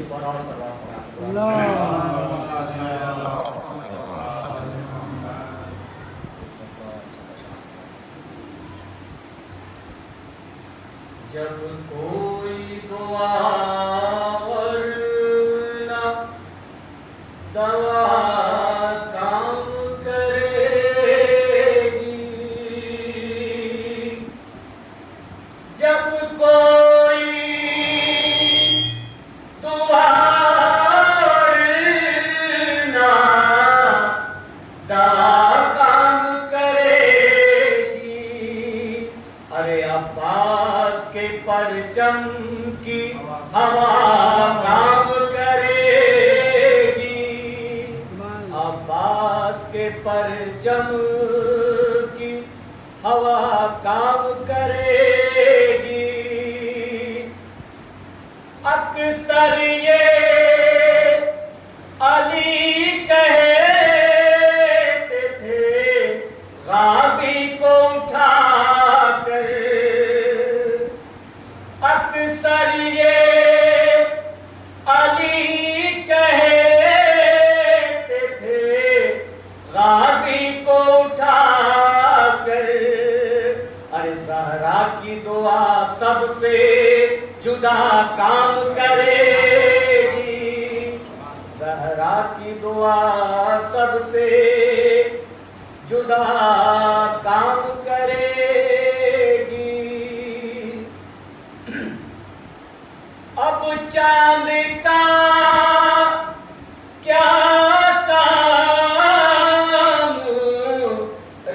بڑا سوا پڑا جب کوئی دعا ورنہ دوا کام کرے گی، جب کوئی دعا ورنہ دوا کام کرے گی، ارے عباس کے پرچم کی ہوا کام کرے گی، عباس کے پرچم کی ہوا کام کرے گی، اکثر یہ علی کہتے تھے غازی کو اٹھا کر، اکثر یہ علی کہتے تھے غازی کو اٹھا کر، ارے زہرا کی دعا سب سے جدا کام کرے گی، زہرا کی دعا سب سے جدا کام کرے گی، اب چاند کا کیا کام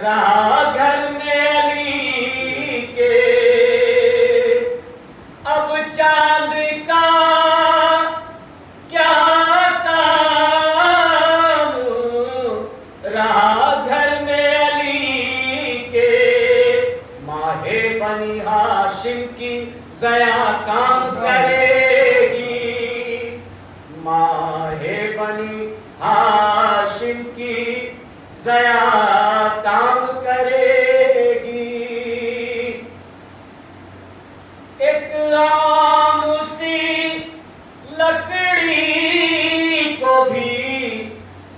رہا گھر میں علی کے، اب چاند کا کیا کام رہا گھر میں علی کے، ماہ بنی ہاشم کی ضیا کام کرے گی، ماہ بنی ہاشم کی ضیا کام کرے گی، ایک عام سی لکڑی کو بھی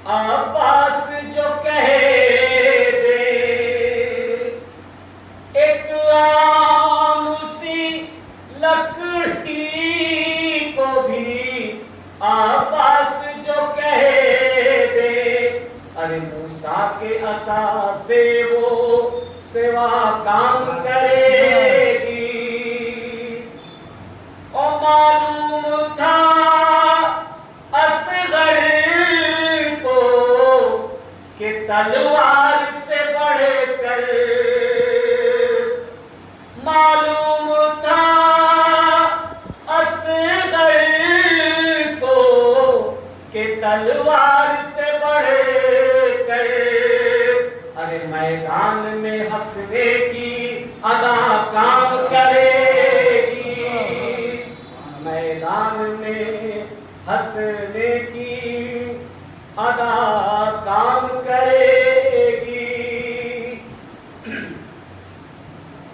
عباس جو کہے دے، ایک عام سی لکڑی کو بھی عباس جو کہے دے، ارے موسیٰ کے عصا سے وہ سوا کام کرے گی، اور معلوم تھا اصغر کو کہ تلوار سے بڑھ کر، معلوم تھا اصغر کو کہ تلوار سے بڑھ کر، ارے میدان میں ہنسنے کی ادا کام کرے گی، میدان میں ہنسنے کی ادا کام کرے گی،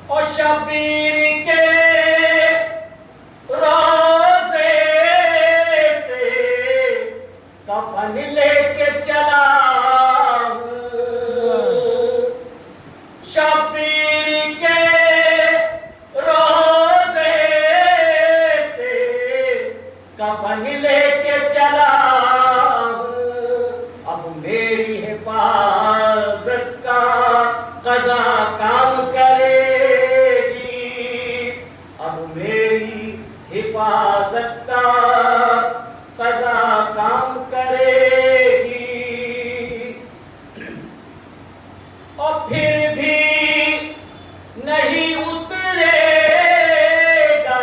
اور شبیر کے روزے سے کفن لے کے چلا ہوں، شبیر کے روزے سے کفن لے کے چلا ہوں، اب میری حفاظت کا قضا کام کرے گی، اب میری حفاظت کا قضا کام کرے گی، اور پھر بھی نہیں اترے گا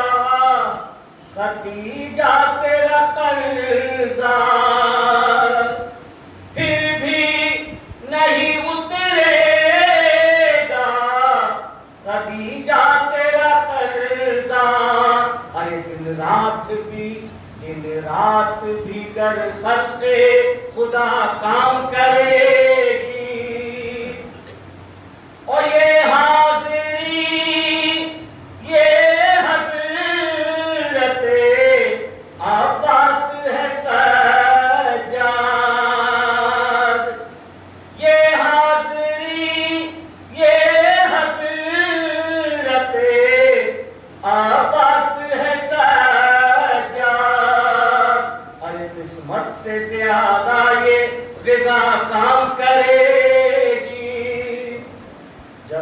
خدیجہ تیرا قرضہ، پھر بھی نہیں اترے گا خدیجہ تیرا قرضہ، ارے دن رات بھی گر خلق خدا کام کرے گی، اور یہ حاضری یہ حضرت عباس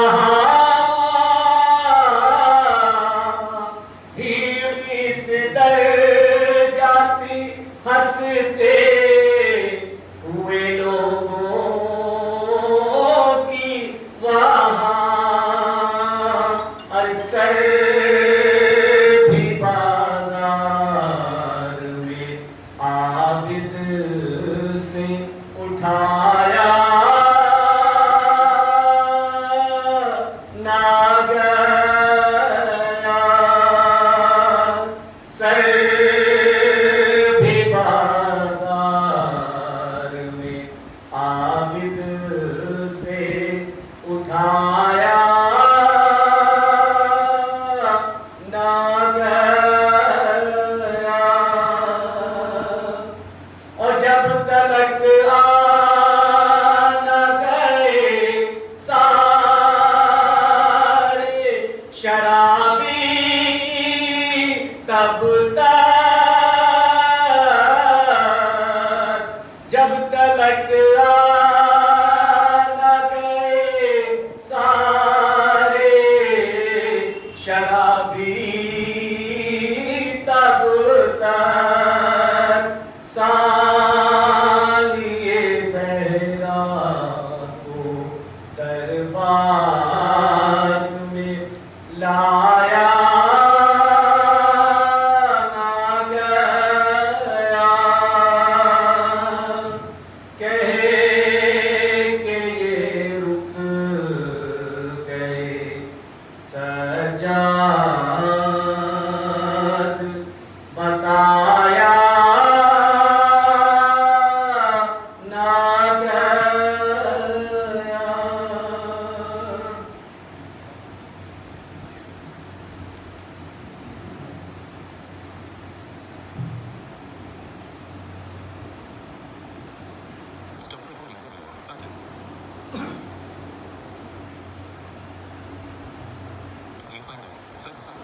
وہاں بھیڑ اس در جاتی ہنستے ہوئے لوگوں کی وہاں ارسل بھی بازار میں عابد سے اٹھایا نہ گیا سر بھی بازار میں عابد سے اٹھایا نہ گیا اور جب تلک نہ گئے سارے شرابی تب تک جب تلک نہ گئے سارے شرابی تب تک ثانیے زہرا کو دربار میں لایا نہ گیا کہے کہ یہ رک گئے سجاد بتایا نہ گیا Stop recording video button. Viewfinder. Focus on.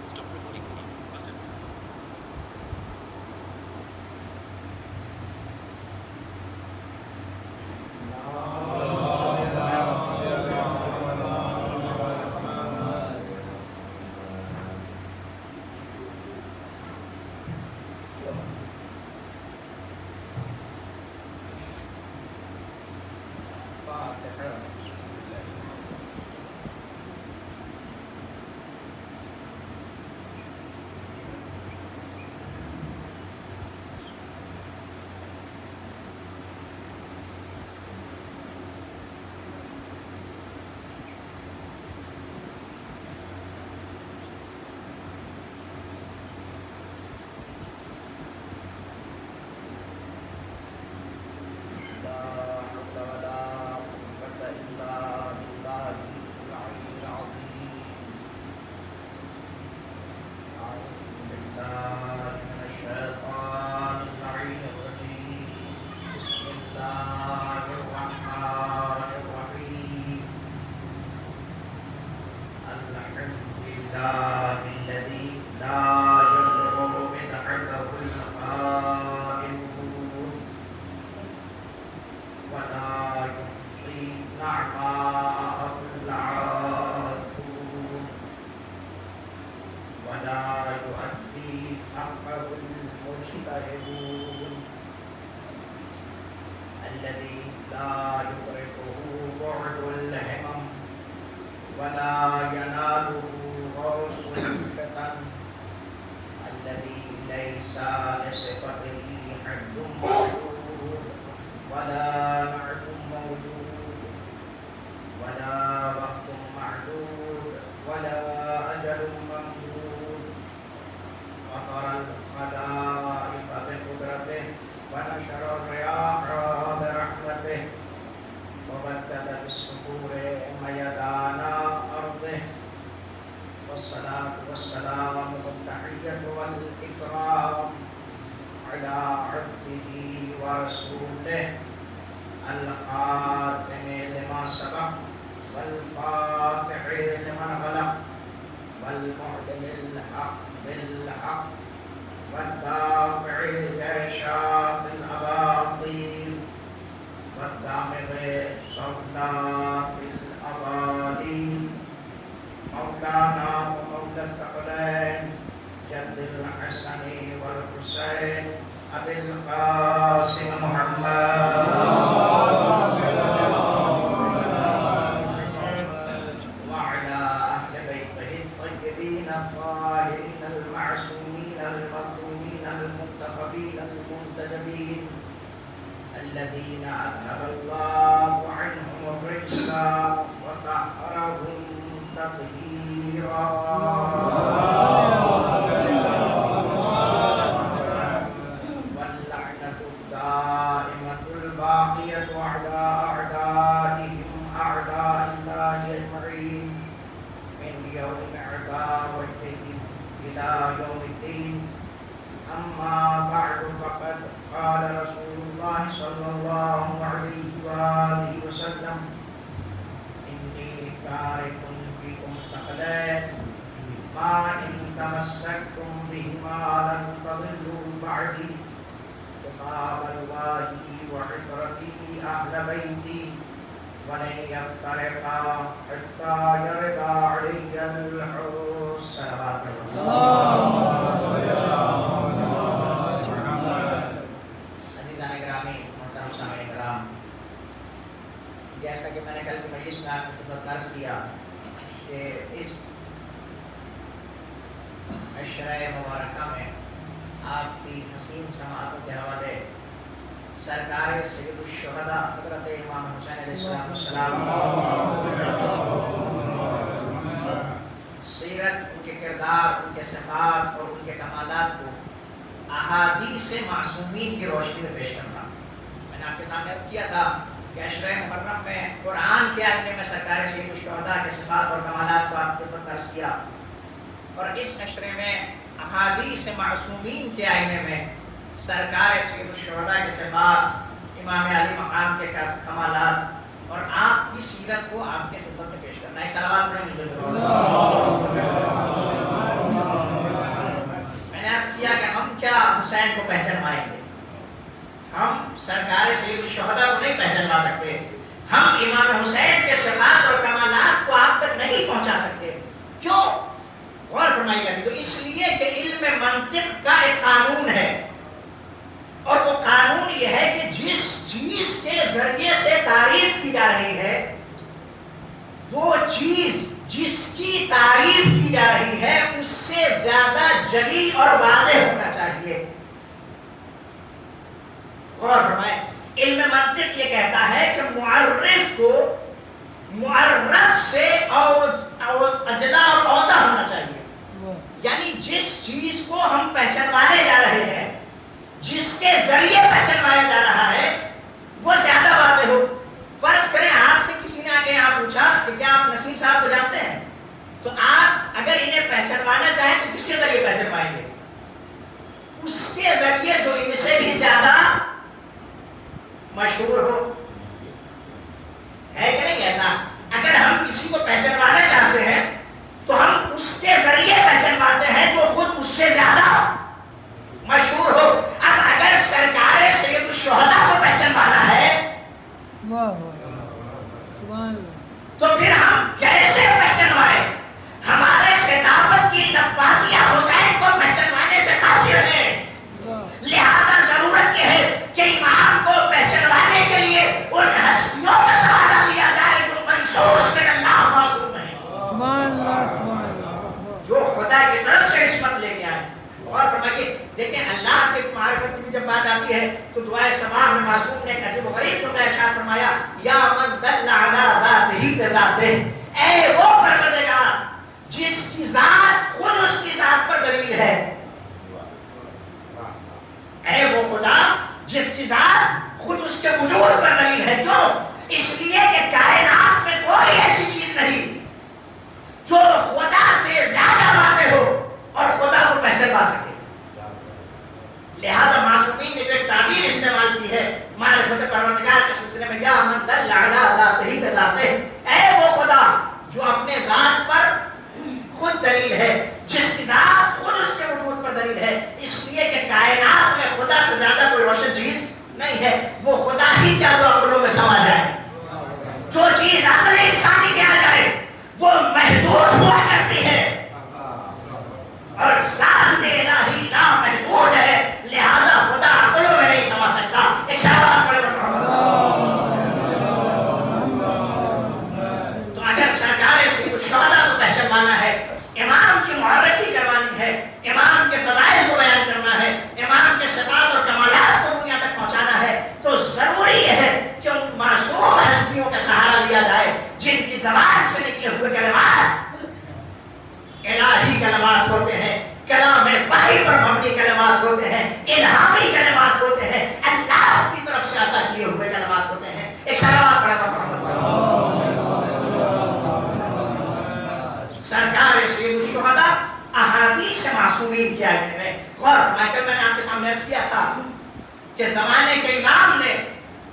Stop recording video button. الذي لا يدركه بعد الهمم ولا يناله غوص الفتن الذي ليس لصفته حد موجود ولا نعت موجود ولا وقت معدود ولا أجل ممدود فطر الخلائق بقدرته ونشر الرياح برحمته وبدد بالصخور ميدان أرضه والصلاة والسلام والتحية والإكرام على عبده ورسوله الخاتم لما سبق والفاتح لمن غلق والمعلن الحق بالحق والدافع لجيشات الأباطيل والدامغ صولات الأباديل الذين أذهب الله عنهم الرجس وطهرهم تطهيرا. واللعنة الدائمة الباقية على أعدائهم أعداء الله أجمعين من يوم عداوتهم إلى يوم الدين. أما بعد فقد قال رسول الله صلى الله عليه وآله وسلم إني تارك فيكم ثقلين ما إن تمسكتم بهما لن تضلوا بعدي كتاب الله وعترتي أهل بيتي ولن يفترقا حتى يرد علي العروس. صلوات جیسا کہ میں نے کل کی مجلس میں آپ کو خدمت عرض کیا کہ اس عشرہ مبارکہ میں آپ کی حسین سماعتوں کے حوالے سرکار سید الشہداء حضرت امام حسین علیہ السلام سیرت، ان کے کردار، ان کے صفات اور ان کے کمالات کو احادیث معصومین کی روشنی میں پیش کرنا. میں نے آپ کے سامنے عرض کیا تھا کہ عشرہ محرم میں قرآن کے آئینے میں سرکار سید الشہداء کے صفات اور کمالات کو آپ کو عرض کیا، اور اس عشرے میں احادیث معصومین کے آئینے میں سرکار سید الشہداء کے صفات، امام علی مقام کے کمالات اور آپ کی سیرت کو آپ کے خدمت میں پیش کرنا. ایک صلوات پڑھیں مجھے. میں نے عرض کیا کہ ہم کیا حسین کو پہچانوائیں گے؟ ہم سرکار سید الشہداء کو نہیں پہچانوا سکتے. ہم امام حسین کے صفات اور کمالات کو آپ تک نہیں پہنچا سکتے. کیوں؟ غور فرمائیے گا. تو اس لیے کہ علم منطق کا ایک قانون ہے، اور وہ قانون یہ ہے کہ جس چیز کے ذریعے سے تعریف کی جا رہی ہے، وہ چیز جس کی تعریف کی جا رہی ہے اس سے زیادہ جلی اور واضح ہونا چاہیے. غور فرمائیں. علم منطق یہ کہتا ہے کہ معرف کو معرف سے اجلا اور اوضح ہونا چاہیے. یعنی جس چیز کو ہم پہچانوانے جا رہے ہیں، جس کے ذریعے پہچانوایا جا رہا ہے، وہ زیادہ واضح ہو. فرض کریں آپ سے کسی نے آگے یہاں پوچھا کہ کیا آپ نسیم صاحب کو جانتے ہیں، تو آپ اگر انہیں پہچانوانا چاہیں تو کس کے ذریعے پہچانوائیں گے؟ اس کے ذریعے جو ان سے بھی زیادہ مشہور ہو. ہے کہ نہیں ایسا؟ اگر ہم کسی کو پہچانوانا چاہتے ہیں تو ہم اس کے ذریعے پہچانواتے ہیں جو خود اس سے زیادہ مشہور ہو. اب اگر سرکار سید الشہداء کو پہچانوانا ہے تو پھر ہم کیسے پہچانوائیں؟ ہمارے خطابت کی لفاظیہ حسین کو پہچانوانے سے قاصر ہے. لہذا ضرورت یہ ہے کہ امام کو پہچانوانے کے لیے ان ہستیوں کا سہارا لیا جائے جو منصوص من اللہ معصوم ہیں، جو خدا کی طرف سے عصمت لے کے آئے. اور فرمائیے دیکھیں اللہ کے معرفت کی جب بات آتی ہے تو دعائے صباح میں معصوم نے ایک عجیب و غریب جملہ ارشاد فرمایا، یا من دل علی ذاتہ بذاتہ، اے وہ پروردگار جس کی ذات خود اس کی ذات پر دلیل ہے. اے وہ خدا جس کی ذات خود اس کے وجود پر دلیل ہے. کیوں؟ اس لیے کہ کائنات میں کوئی ایسی چیز نہیں جو خدا سے زیادہ واضح ہو اور خدا کو پہچانوا سکے. لہذا معصومین نے جو ایک تعبیر استعمال کی ہے معرفت پروردگار کے سلسلے میں، یا من دل علی ذاتہ بذاتہ، اے وہ خدا جو اپنے نکلے ہوئے کلمات الہی کلمات ہوتے ہیں، کلام وحی پر مبنی کلمات ہوتے ہیں، الہامی کلمات ہوتے ہیں، اللہ کی طرف سے عطا کیے ہوئے کلمات ہوتے ہیں۔ ایک صلوات پڑھا سرکار سید الشہداء احادیث معصومین کی آیت میں غور فرمائیں۔ کل میں نے آپ کے سامنے عرض کیا تھا کہ زمانے کے امام نے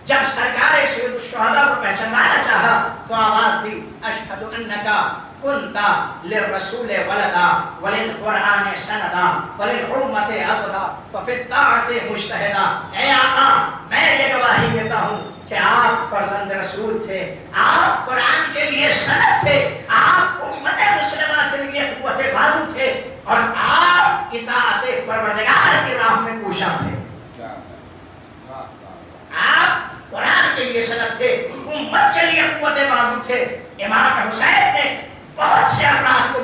جب سرکار سید الشہداء کو پہچاننا چاہا تو آواز دی اشہد انکا کنتا للرسول ولدا وللقرآن سندا وللامت عبدا وفی الطاعت مجتہدا۔ اے آقا میں یہ گواہی دیتا ہوں کہ آپ فرزند رسول تھے، آپ قرآن کے لیے سند تھے، آپ امت مسلمہ کے لیے قوت بازو تھے، اور آپ اطاعت پروردگار کی راہ میں کوشاں تھے۔ آپ قرآن کے لیے سند تھے، امت کے لیے قوت بازو تھے۔ امام حسین نے بہت سے افراد کو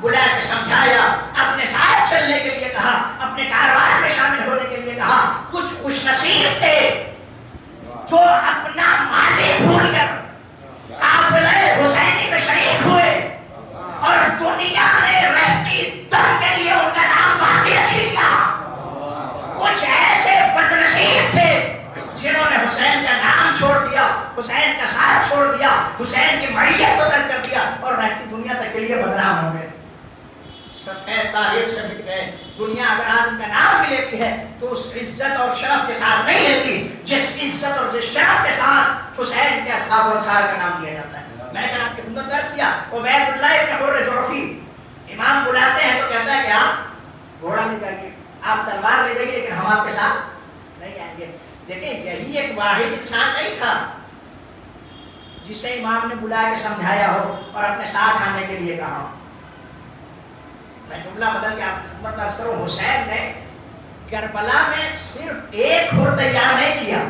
بلا کے سمجھایا، اپنے ساتھ چلنے کے لیے کہا، اپنے کاروبار میں شامل ہونے کے لیے کہا۔ کچھ خوش نصیب تھے جو اپنا ماضی بھول کر قافلہ حسینی میں شریک ہوئے اور دنیا میں رہتی دم کے لیے ان کا نام باقی رکھ لیا۔ کچھ ایسے بدنصیب تھے جنہوں نے حسین کا نام چھوڑ دیا، حسین کا ساتھ چھوڑ دیا، حسین کی معیت کو ترک کر دیا اور رہتی دنیا تک کے لیے بدنام ہو گئے، سفید تاریخ سے مٹ گئے۔ دنیا اگر آج ان کا نام بھی لیتی ہے تو اس عزت اور شرف کے ساتھ نہیں لیتی جس عزت اور جس شرف کے ساتھ حسین کے اصحاب و انصار کا نام لیا جاتا ہے۔ میں نے کل آپ کی خدمت میں عرض کیا، عبید اللہ ابن حر جعفی امام بلاتے ہیں تو کہتا ہے کہ آپ گھوڑا نہیں چاہیے، آپ تلوار لے جائیے، لیکن ہم آپ کے ساتھ نہیں آئیں گے۔ دیکھیں یہی ایک واحد انسان نہیں تھا جسے امام نے بلا کے سمجھایا ہو اور اپنے ساتھ آنے کے لیے کہا۔ میں جملہ بدل کے آپ کی خدمت میں عرض کروں، حسین نے کربلا میں صرف ایک ہور تیار نہیں کیا،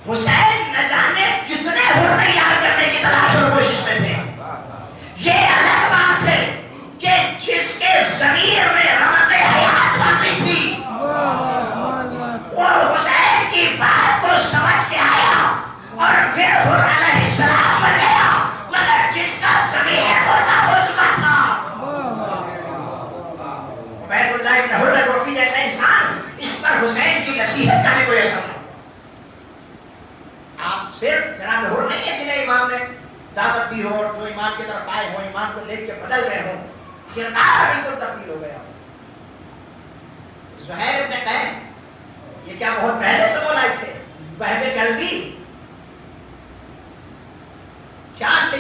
حسین نہ جانے کتنے ہور تیار کرنے کی تلاش اور کوشش میں تھے۔ یہ الگ بات ہے کہ جس کے ضمیر میں رمز حیات باقی تھی وہ حسین کی بات کو سمجھ کے آیا اور پھر حر علیہ السلام بن گیا، مگر جس کا ضمیر ہوتا ہو چکا تھا۔ عبید اللہ ابن حر جعفی جیسا انسان اس پر حسین کی نصیحت کرنے کو ایسا نہ۔ آپ صرف جناب حر نہیں ہے جنہیں امام نے دعوت دی ہو، جو امام کی طرف آئے ہوں، امام کو دیکھ کے بدل گئے ہوں، کردار بالکل تبدیل ہو گیا۔ زہیر ابن قیم یہ کیا بہت پہلے سے بولائے تھے، وہب قلبی کیا تھے؟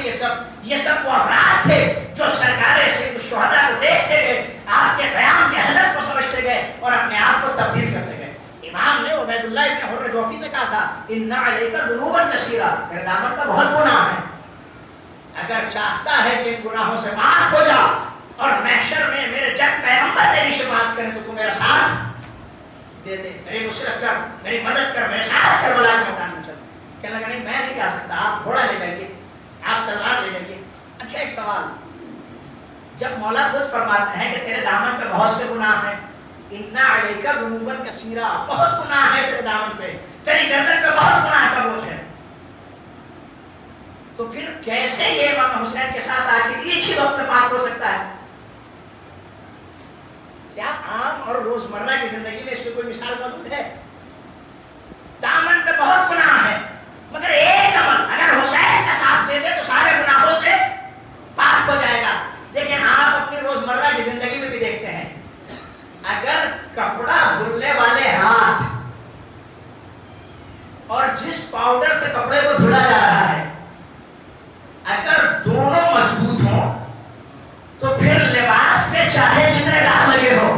یہ سب وہ افراد تھے جو سرکار سید الشہداء کو دیکھتے گئے، آپ کے قیام کے حضرت کو سمجھتے گئے اور اپنے آپ کو تبدیل کرتے گئے۔ امام نے عبید اللہ ابن حر جعفی سے کہا تھا ان علیک ذنوبا کثیرا، میرے دامن کا بہت گناہ ہے، اگر چاہتا ہے کہ ان گناہوں سے معاف ہو جا اور محشر میں میرے جب پیغمبر تیری شفاعت کرے تو میرا ساتھ دے دے، میری نصرت کر، میری مدد کر، میرے ساتھ کربلا کے میدان میں چل۔ کہنے لگا نہیں میں نہیں جا سکتا، آپ گھوڑا لے جائیے، آپ تلوار لے جائیے۔ اچھا ایک سوال، جب مولا خود فرماتے ہیں کہ تیرے دامن پہ بہت سے گناہ ہیں، اِنَّ عَلَيْكَ ذُنُوبًا كَثِيرًا، بہت گناہ ہے تیرے دامن پہ، تیری گردن پہ بہت گناہ کا بوجھ ہے، تو پھر کیسے یہ امام حسین کے ساتھ آ کے ایک ہی وقت میں پاک ہو سکتا ہے؟ کیا عام اور روزمرہ کی زندگی میں اس کی کوئی مثال موجود ہے؟ دامن پہ بہت گناہ ہے مگر ایک عمل اگر حسین کا ساتھ دے دے تو سارے گناہوں سے پاک ہو جائے گا۔ لیکن آپ اپنی روزمرہ کی زندگی میں بھی دیکھتے ہیں، اگر کپڑا دھلنے والے ہاتھ اور جس پاؤڈر سے کپڑے کو دھلا جا رہا ہے اگر دونوں مضبوط ہوں تو پھر لباس میں چاہے جتنے داغ لگے ہو،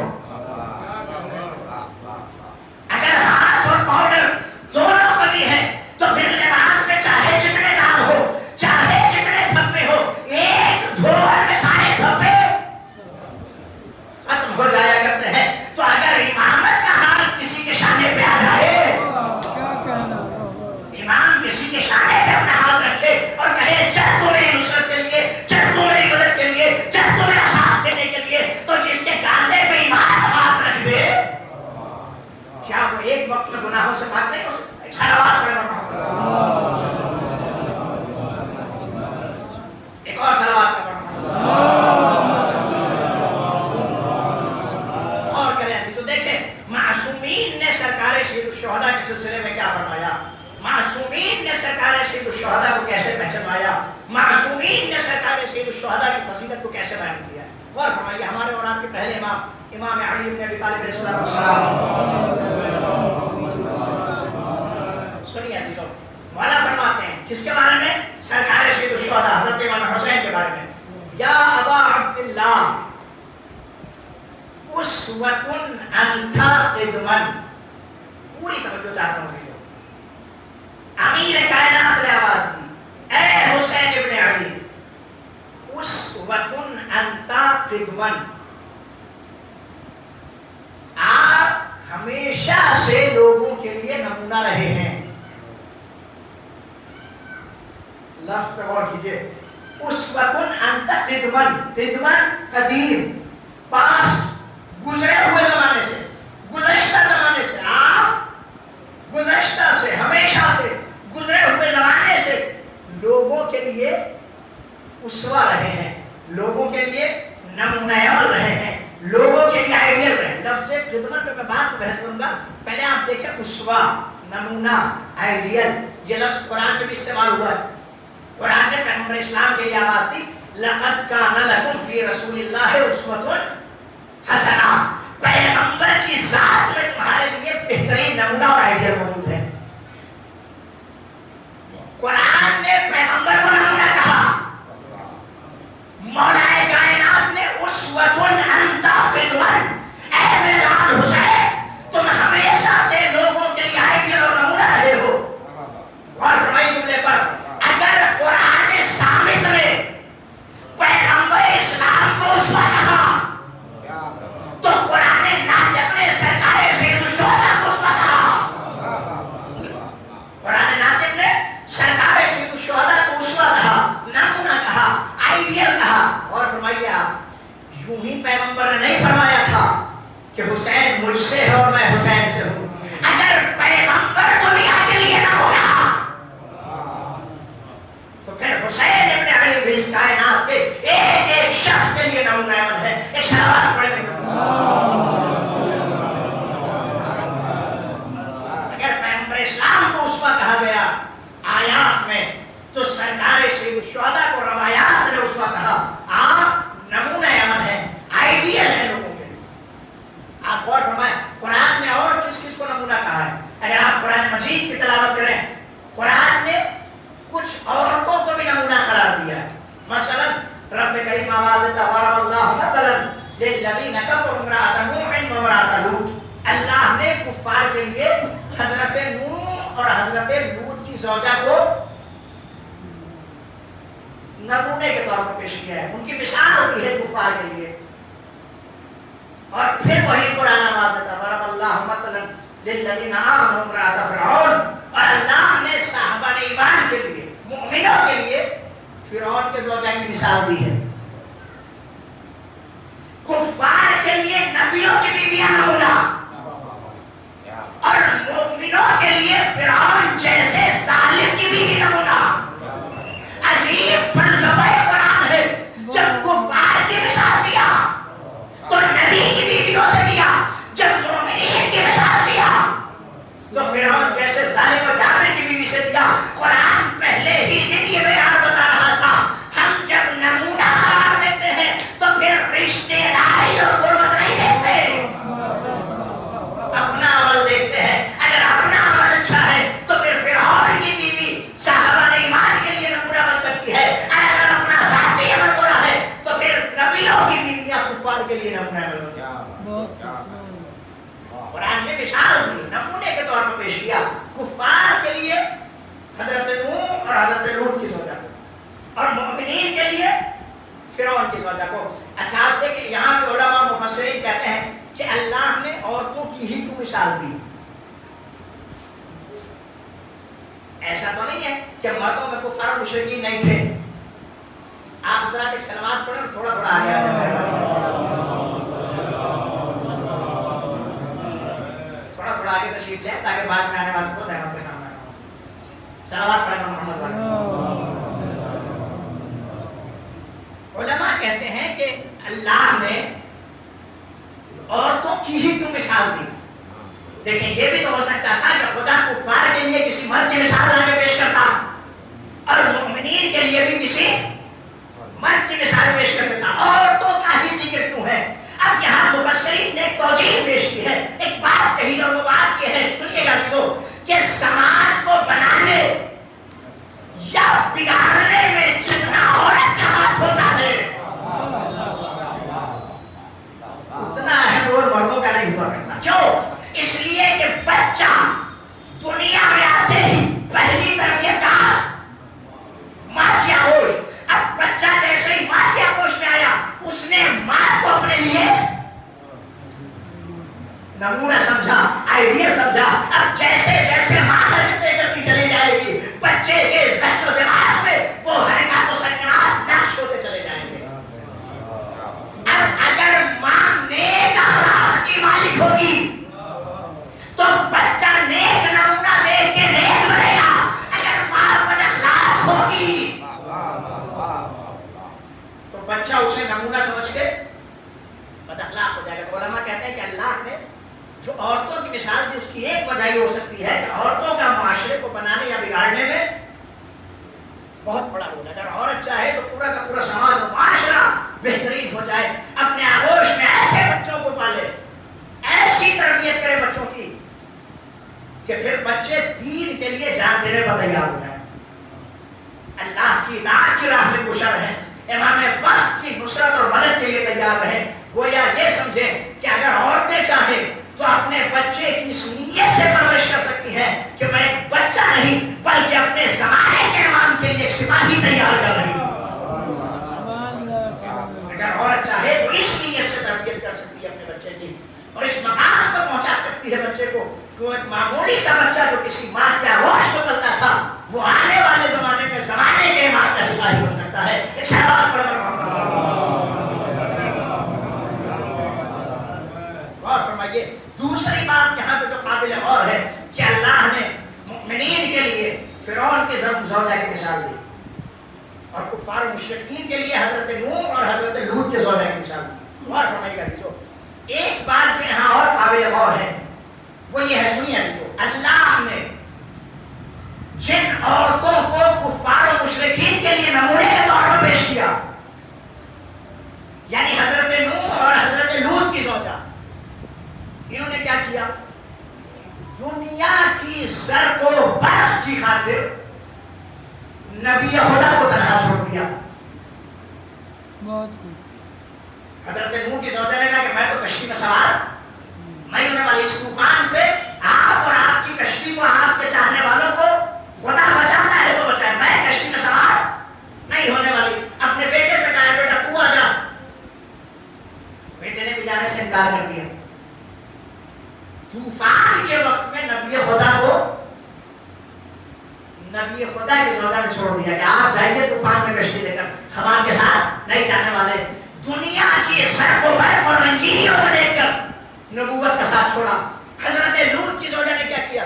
اگر ہاتھ اور پاؤڈر دونوں بنی ہے تو پھر لباس معصومین نے سرکار سید الشہداء کی فضیلت کو کیسے بیان کیا ہے. غور فرمائیے ہمارے اور آپ کے پہلے امام علی بن ابی طالب علیہ السلام. سنیے عزیزو، مولا فرماتے ہیں کس کے بارے میں؟ سرکار سید الشہداء حضرت امام حسین کے بارے میں. یا ابا عبداللہ اسوۃ انت قدما. پوری توجہ چاہتا ہوں کہ امیر کائنات نے آواز دی، اے حسین ابن علی اسوۃ انت قدما، آپ ہمیشہ سے لوگوں کے لیے نمونہ رہے ہیں. لفظ پہ غور کیجیے. اسوۃ انت قدما، قدما قدیم، پاس گزرے ہوئے زمانے سے، گزشتہ زمانے سے، آپ گزشتہ سے، ہمیشہ سے، گزرے ہوئے زمانے سے لوگوں کے لیے اسوہ رہے ہیں، لوگوں کے لیے نمونہ عمل رہے ہیں، لوگوں کے لیے آئیڈیل رہے. لفظ خدمت پہ میں بات کو بحث کروں گا، پہلے آپ دیکھیں اسوہ، نمونہ، آئیڈیل. یہ لفظ قرآن میں بھی استعمال ہوا ہے. قرآن نے پیغمبر اسلام کے لیے آواز دی، لقد کان لکم فی رسول اللہ اسوۃ حسنہ. پیغمبر کی ذات میں تمہارے لیے بہترین نمونہ اور آئیڈیل موجود ہے. قرآن نے پیغمبر کو نمونہ کہا، مولا کائنات نے اسوۃ انت قدما، اے میرے لال حسین تم ہمیشہ سے لوگوں کے لیے آئیڈیل اور نمونہ رہے ہو. غور فرمائیے جملے پر. اگر قرآن ثابت نے پیغمبر اسلام کو اسوہ کہا تو قرآن ناطق نے سرکار سید الشہداء کو اسوہ کہا. قرآن ناطق نے سرکار سید الشہداء کو اسوہ کہا، نمونہ کہا، آئیڈیل کہا. اور فرمائیے آپ، یوں ہی پیغمبر نے نہیں فرمایا تھا کہ حسین مجھ سے ہے اور میں حسین سے ہوں. اگر پیغمبر دنیا کے لیے نہ ہوگا تو پھر حسین ابن علی بھی اس کائنات کے ایک ایک شخص کے لیے نمونہ عمل ہے. ایک شہوات پڑھیں گے. اگر پیغمبر اسلام کو اسوہ کہا گیا آیات میں تو سرکار سید الشہداء کو روایات نے اسوہ کہا. آپ نمونہ عمل ہے، آئیڈیل ہے لوگوں کے لیے. آپ غور فرمائیں قرآن نے اور کس کس کو نمونہ کہا ہے. اگر آپ قرآن مجید کی تلاوت کریں، قرآن نے کچھ عورتوں کو بھی نمونہ قرار دیا ہے. مثلا رب کریم آواز دیتا ضرب اللہ مثلا للذین کفروا امرأۃ نوح و امرأۃ لوط. اللہ نے کفار کے لیے حضرت نوح اور حضرت لوط کی زوجہ کو نمونے کے طور پر پیش کیا ہے، ان کی مثال دی ہے کفار کے لیے. اور پھر وہی قرآن آواز دیتا ضرب اللہ مثلا للذین آمنوا امرأۃ فرعون. اور اللہ نے صحابہ نے ایمان کے لیے، مومنوں کے لیے فرعون کے زوجہ کی مثال دی ہے. کفار کے لیے نبیوں کی بیویاں نمونہ، اور مومنوں کے لیے فرعون جیسے ظالم کی بیوی نمونہ. عجیب فلسفہ قرآن ہے. جب کفار کی مثال دیا تو نبی کی بیویوں سے دیا، جب مومنین کی مثال دیا تو فرعون جیسے ظالم و جابر کی بیوی سے دیا. قرآن پہلے ہی دن یہ بیان بتا رہا تھا ہم جب نمونہ قرار دیتے ہیں تو پھر رشتے داری اور غربت نہیں دیکھتے، اپنا عمل دیکھتے ہیں. اگر اپنا عمل اچھا ہے تو پھر فرعون کی بیوی صحابہ نے ایمان کے لیے نمونہ بن سکتی ہے. اگر اپنا ذاتی عمل برا ہے تو پھر نبیوں کی بیویاں کفار کے لیے نمونہ بن سکتی ہیں. قرآن نے مثال دی، نمونے کے طور پر پیش کیا کفار کے لیے حضرت نوح اور حضرت لوط کی زوجہ کو، اور مومنین کے لیے فرعون کی زوجہ کو. اچھا آپ دیکھیں یہاں پہ علماء اور مفسرین کہتے ہیں کہ اللہ نے عورتوں کی ہی کیوں مثال دی. ایسا تو نہیں ہے کہ مردوں میں کفار مشرکین نہیں تھے. آپ ذرا ایک سلوات پڑھیں، تھوڑا تھوڑا آگے تھوڑا آگے تشریف لیں تاکہ بعد میں آنے والوں کو سہمت کے سامنے سلوات پڑھیں محمد والے. علماء کہتے ہیں کہ اللہ نے عورتوں کی ہی کیوں مثال دی. دیکھیں یہ بھی تو ہو سکتا تھا کہ خدا کفار کے لیے کسی مرد کی مثال لا کے پیش کرتا اور مومنین کے لیے بھی کسی مرد کی مثال پیش کر دیتا. عورتوں کا ہی ذکر کیوں ہے؟ اب یہاں مفسرین نے ایک توجیہ پیش کی ہے, ایک بات کہی, اور وہ بات یہ ہے, سنیے گا تو, کہ سماج کو بنانے یا بگاڑنے میں جتنا عورت کا ہاتھ ہوتا ہے اتنا اہم رول مردوں کا نہیں ہوا کرتا. کیوں؟ اس لیے کہ بچہ دنیا میں آتے ہی پہلی تربیت کا ماں کی آغوش. اب بچہ جیسے ہی ماں کی آغوش میں آیا, اس نے ماں کو اپنے لیے نمونہ سمجھا, آئیڈیل سمجھا. اب جیسے جیسے ماں حرکتیں کرتی چلی جائے گی, بچے کے ذہن و دماغ میں وہ حرکات و سکنات نقش ہوتے چلے جائیں گے. اب اگر ماں نیک اخلاق کی مالک ہوگی تو بچہ نیک نمونہ دیکھ کے نیک بنے گا. اگر ماں بد اخلاق ہوگی تو بچہ اسے نمونہ سمجھ کے بد اخلاق ہو جائے گا. تو علماء کہتے ہیں کہ اللہ نے جو عورتوں کی مثال دی, اس کی ایک وجہ یہ ہو سکتی ہے کہ عورتوں کا معاشرے کو بنانے یا بگاڑنے میں بہت بڑا رول ہے. اگر عورت چاہے تو پورا کا پورا سماج و معاشرہ بہترین ہو جائے. اپنے آغوش میں ایسے بچوں کو پالے, ایسی تربیت کرے بچوں کی کہ پھر بچے دین کے لیے جان دینے پر تیار ہو جائیں, اللہ کی اطاعت کی راہ میں گشر ہیں, امام وقت کی نصرت اور مدد کے لیے تیار رہیں. گویا یہ سمجھیں کہ اگر عورتیں چاہیں تو اپنے بچے کی اس نیت سے پرورش کر سکتی ہیں کہ میں ایک بچہ نہیں بلکہ اپنے زمانے کے امام کے لیے سپاہی تیار کر رہی ہوں. اگر عورت چاہے تو اس نیت سے تربیت کر سکتی ہے اپنے بچے کی, اور اس مقام پر پہنچا سکتی ہے بچے کو کہ وہ ایک معمولی سا بچہ جو کسی ماں کے آغوش میں پلتا تھا, وہ آنے والے زمانے میں زمانے کے امام کا سپاہی بن سکتا ہے. ایک شہباز پڑھ کر غور فرمائیے. دوسری بات یہاں پہ جو قابل غور ہے کہ اللہ نے مؤمنین کے لیے فرعون کے زوجہ کی مثال دی, اور کفار و مشرکین کے لیے حضرت نوح اور حضرت لوط کے زوجہ کی مثال دی. غور فرمائیے گا. ایک بات جو یہاں اور قابل غور ہے وہ یہ ہے, سنیے تو, اللہ نے جن عورتوں کو کفار و مشرکین کے لیے نمونے کے طور پر پیش کیا, یعنی حضرت نوح اور حضرت لوط کی زوجہ, انہوں نے کیا کیا؟ دنیا کی زر کو برق کی خاطر نبی خدا کو تنہا چھوڑ دیا. حضرت نوح کی زوجہ نے کہا کہ میں تو کشتی میں سوار, میں ہونے والی اس طوفان سے آپ اور آپ کی کشتی کو, آپ کے چاہنے والوں کو خدا بچانا ہے تو بچائے, میں کشتی میں سوار نہیں ہونے والی. اپنے بیٹے سے کہا بیٹا تو آ جا, بیٹے نے بھی جانے سے انکار کر دیا. طوفان کے وقت میں نبی خدا کو نبی خدا کی زوجہ نے چھوڑ دیا کہ آپ جائیے طوفان میں کشتی لے کر, ہم آپ کے ساتھ نہیں جانے والے. دنیا کی سر کو برف اور رنگینیوں کو دیکھ کر نبوت کا ساتھ چھوڑا. حضرت لوط کی زوجہ نے کیا کیا؟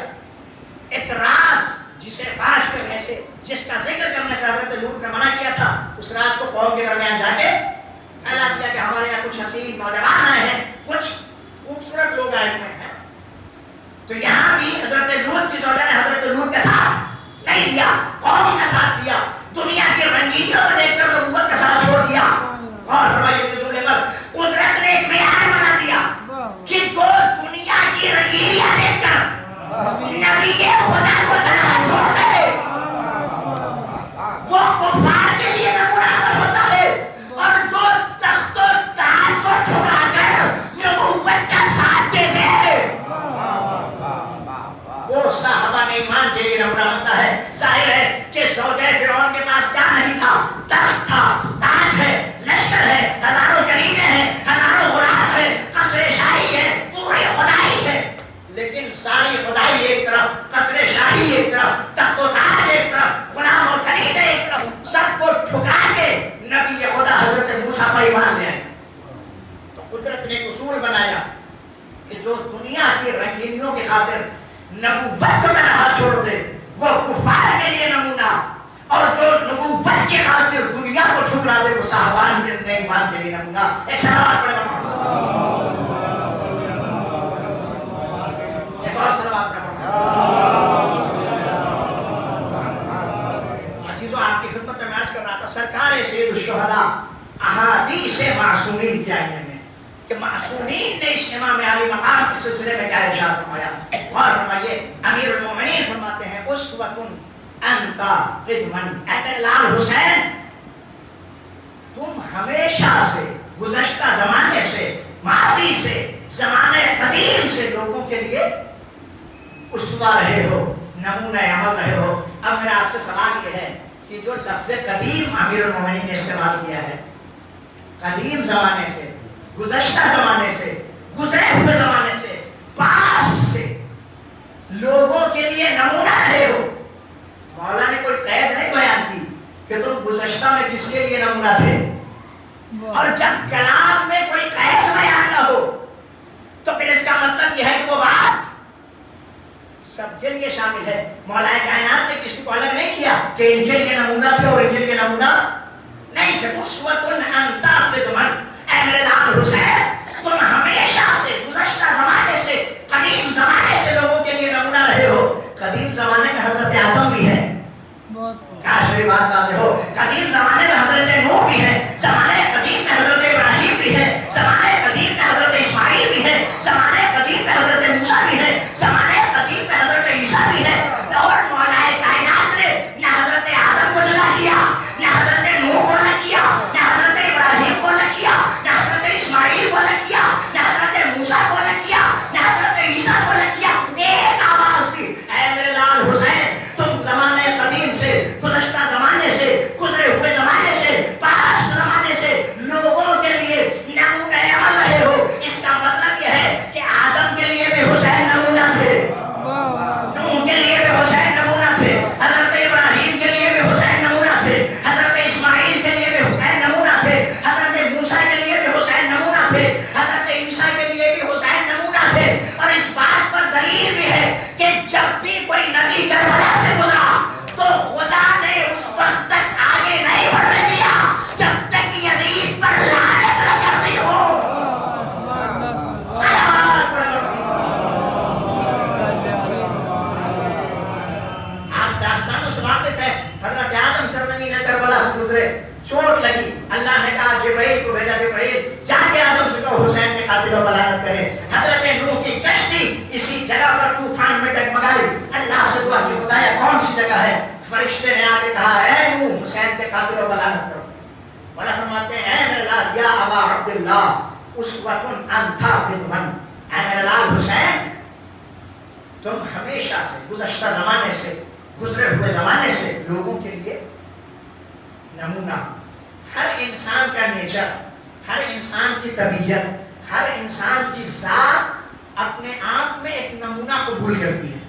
ایک راز جسے فاش کرنے سے, جس کا ذکر کرنے سے حضرت لوط نے منع کیا تھا, اس راز کو قوم کے درمیان جا کے پھیلا دیا کہ ہمارے یہاں کچھ حسین نوجوان آئے ہیں, کچھ خوبصورت لوگ آئے ہوئے ہیں. تو یہاں بھی حضرت لوط کی زوجہ نے حضرت لوط کے ساتھ نہیں دیا, قوم کا ساتھ دیا. دنیا کی رنگینیوں کو دیکھ کر نبوت کا ساتھ چھوڑ دیا. اور فرمائیے کہ قدرت نے ایک معیار بنا دیا کہ جو دنیا کی رنگینیاں دیکھ کر نبی خدا کو تنہا چھوڑ دے, وہ کفار کے لیے نمونہ ہوتا ہے. اور جو تخت و تاج کو ٹھکا کر نبوت کا ساتھ دے دے, وہ صحابہ نے ایمان کے لیے نمونہ بنتا ہے. ظاہر ہے کہ زوجہ فرعون کے پاس کیا نہیں تھا؟ تخت تھا, تاج ہے, لشکر ہے, ہزاروں کنیزیں ہیں, ہزاروں غلام ہیں, قصر شاہی ہے, پوری خدائی ہے. لیکن ساری خدائی ایک طرف, قصر شاہی ایک طرف, تخت و تاج ایک طرف, غلام اور کنیزیں ایک طرف, سب کو ٹھکرا کے نبی خدا حضرت موسیٰ پر ایمان لے آئے. تو قدرت نے ایک اصول بنایا کہ جو دنیا کی رنگینیوں کی خاطر نبوت کو تنہا چھوڑ دے, وہ کفار کے لیے نمونہ, اور جو نبوت کی خاطر دنیا کو ٹھکرا دے, وہ صحابان نے ایمان کے لیے نمونہ. ایک سلوات پڑھ کر ایک اور سلوات پڑھ. عزیزو, آپ کی خدمت میں عرض کر رہا تھا, سر سرکار سید الشہداء احادیث معصومین کے آئینے میں کہ معصومین نے اس امام علی مقام کے سلسلے میں کیا ارشاد فرمایا. غور فرمائیے، امیر المومنین فرماتے ہیں اسوۃ انت قدمن، اے میرے لال حسین تم ہمیشہ سے، گزشتہ زمانے سے، ماضی سے، زمانے قدیم سے لوگوں کے لیے اسوہ رہے ہو، نمونہ عمل رہے ہو. اب میرا آپ سے سوال یہ ہے کہ جو لفظ قدیم امیر المومنین نے استعمال کیا ہے، قدیم زمانے سے، گزشتہ زمانے سے، گزرے ہوئے زمانے سے، پاسٹ سے لوگوں کے لیے نمونہ رہے ہو. مولا نے کوئی قید نہیں بیان کی کہ تم گزشتہ میں کس کے لیے نمونہ تھے، اور جب کلام میں کوئی قید بیان نہ ہو تو پھر اس کا مطلب یہ ہے کہ وہ بات سب کے لیے شامل ہے. مولا کائنات نے کسی کو الگ نہیں کیا کہ ان کے لیے نمونہ تھے اور ان کے لیے نمونہ نہیں تھے. اسوۃ انت قدمن، اے میرے لال حسین تم ہمیشہ سے، گزشتہ زمانے سے، قدیم زمانے سے لوگوں کے لیے نمونہ رہے ہو. قدیم زمانے میں حضرت آدم بھی ہے، کاش میری بات واضح ہو. قدیم زمانے میں حضرت نوح بھی ہے، زمانے قدیم میں حضرت ابراہیم بھی ہے، زمانے قدیم میں حضرت اسماعیل بھی ہے، زمانے قدیم میں حضرت موسیٰ بھی ہے، زمانے قدیم میں حضرت عیسیٰ بھی ہے. اور مولا کائنات نے نہ حضرت آدم کو جدا کیا، نہ حضرت نوح کو نہ کیا، نہ حضرت ابراہیم کو نہ کیا، نہ حضرت اسماعیل کو نہ کیا، نہ حضرت موسیٰ کو نہ کیا، نہ حضرت عیسیٰ کو نہ کیا. ایک آواز تھی، اے میرے لال حسین تم زمانے قدیم سے، گزشتہ زمانے سے، گزرے ہوئے زمانے سے، پاس زمانے سے لوگوں کے لیے نمونہ عمل رہے ہو. اس کا مطلب یہ ہے کہ آدم کے لیے بھی حسین نمونہ تھے، نوح کے لیے بھی حسین نمونہ تھے، حضرت ابراہیم کے لیے بھی حسین نمونہ تھے، حضرت اسماعیل کے لیے بھی حسین نمونہ تھے، حضرت موسیٰ کے لیے بھی حسین نمونہ تھے، حضرت عیسیٰ کے لیے بھی حسین نمونہ تھے. اور اس بات پر دلیل بھی ہے کہ جب بھی کوئی نبی کربلا سے گزرا تو خدا نے اس وقت تک آگے نہیں بڑھنے دیا جب تک یزید پر لعنت نہ کرتی ہو. آپ داستانوں سے واقف ہے. حضرت آدم سرزمین کربلا سے گزرے، چوٹ لگی، اللہ نے کہا جبرائیل کو بھیجا، جبرائیل جا کے آدم سے کہو حسین کے قاتلوں پر لعنت کرے. حضرت نوح کی کشتی اسی جگہ پر طوفان میں ڈگمگائی، اللہ سے دعا کی خدایا کون سی جگہ ہے؟ فرشتے نے آ کے کہا اے نوح حسین کے قاتلوں پر لعنت کرو. مولا فرماتے ہیں اے میرے لال یا ابا عبداللہ اسوۃ انت قدمن، اے میرے لال حسین تم ہمیشہ سے، گزشتہ زمانے سے، گزرے ہوئے زمانے سے لوگوں کے لیے نمونہ. ہر انسان کا نیچر، ہر انسان کی طبیعت، ہر انسان کی ذات اپنے آپ میں ایک نمونہ قبول کرتی ہے.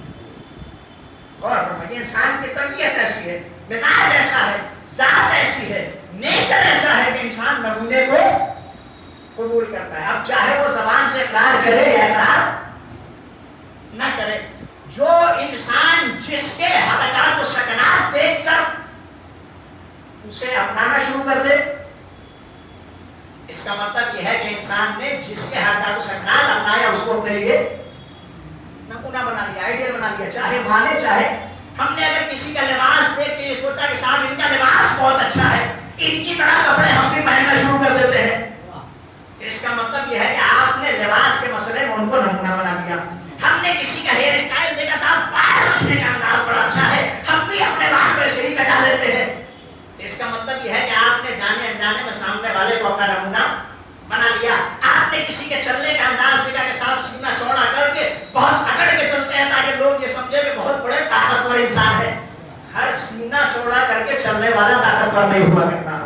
غور فرمائیے، انسان کی طبیعت ایسی ہے، مزاج ایسا ہے، ذات ایسی ہے، نیچر ایسا ہے کہ انسان نمونے کو قبول کرتا ہے. اب چاہے وہ زبان سے اقرار کرے یا اقرار نہ کرے. جو انسان جس کے حرکات و سکنات دیکھ کر اسے اپنانا شروع کر دے، اس کا مطلب یہ ہے کہ انسان نے جس کے حرکات و سکنات اپنایا اس کو اپنے لیے نمونہ بنا لیا، آئیڈیل بنا لیا. چاہے مانے چاہے ہم نے اگر کسی کا لباس دیکھ کے یہ سوچا کہ صاحب ان کا لباس بہت اچھا ہے، ان کی طرح کپڑے ہم بھی پہننا شروع کر دیتے ہیں، تو اس کا مطلب یہ ہے کہ آپ نے لباس کے مسئلے میں ان کو نمونہ بنا لیا. ہم نے کسی کا ہیئر اسٹائل دیکھا صاحب بال رکھنے کا انداز بڑا اچھا ہے، ہم بھی اپنے بال پہ سے ہی کٹا لیتے ہیں. اس کا مطلب یہ ہے کہ آپ نے جانے انجانے میں سامنے والے کو اپنا نمونہ بنا لیا. آپ نے کسی کے چلنے کا انداز دیکھا کہ صاحب سینہ چوڑا کر کے بہت اکڑ کے چلتے ہیں تاکہ لوگ یہ سمجھے کہ بہت بڑے طاقتور انسان ہے. ہر سینہ چوڑا کر کے چلنے والا طاقتور نہیں ہوا کرتا.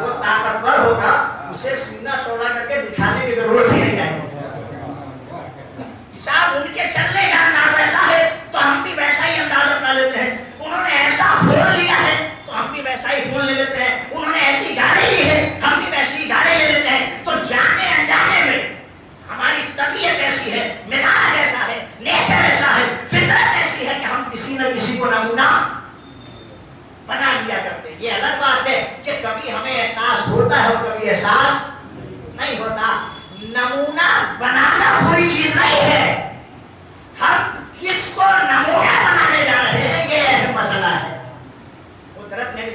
وہ طاقتور ہوگا اسے سینہ چوڑا کر کے دکھانے کی ضرورت ہی نہیں ہے. صاحب ان کے چلنے کا انداز ایسا ہے تو ہم بھی ویسا ہی انداز اپنا لیتے ہیں. انہوں نے ایسا فون لیا ہے تو ہم بھی ویسا ہی فون لے لیتے ہیں. انہوں نے ایسی گاڑی لی ہے ہم بھی ویسی ہی گاڑی لے لیتے ہیں. تو جانے انجانے میں ہماری طبیعت ایسی ہے، مزاج ایسا ہے، نیچر ایسا ہے، فطرت ایسی ہے کہ ہم کسی نہ کسی کو نمونہ بنا لیا کرتے ہیں. یہ الگ بات ہے کہ کبھی ہمیں احساس ہوتا ہے اور کبھی احساس نہیں ہوتا. نمونہ بنانا بری چیز نہیں ہے، ہم کس کو نمونہ بنانے جا رہے ہیں یہ اہم مسئلہ ہے.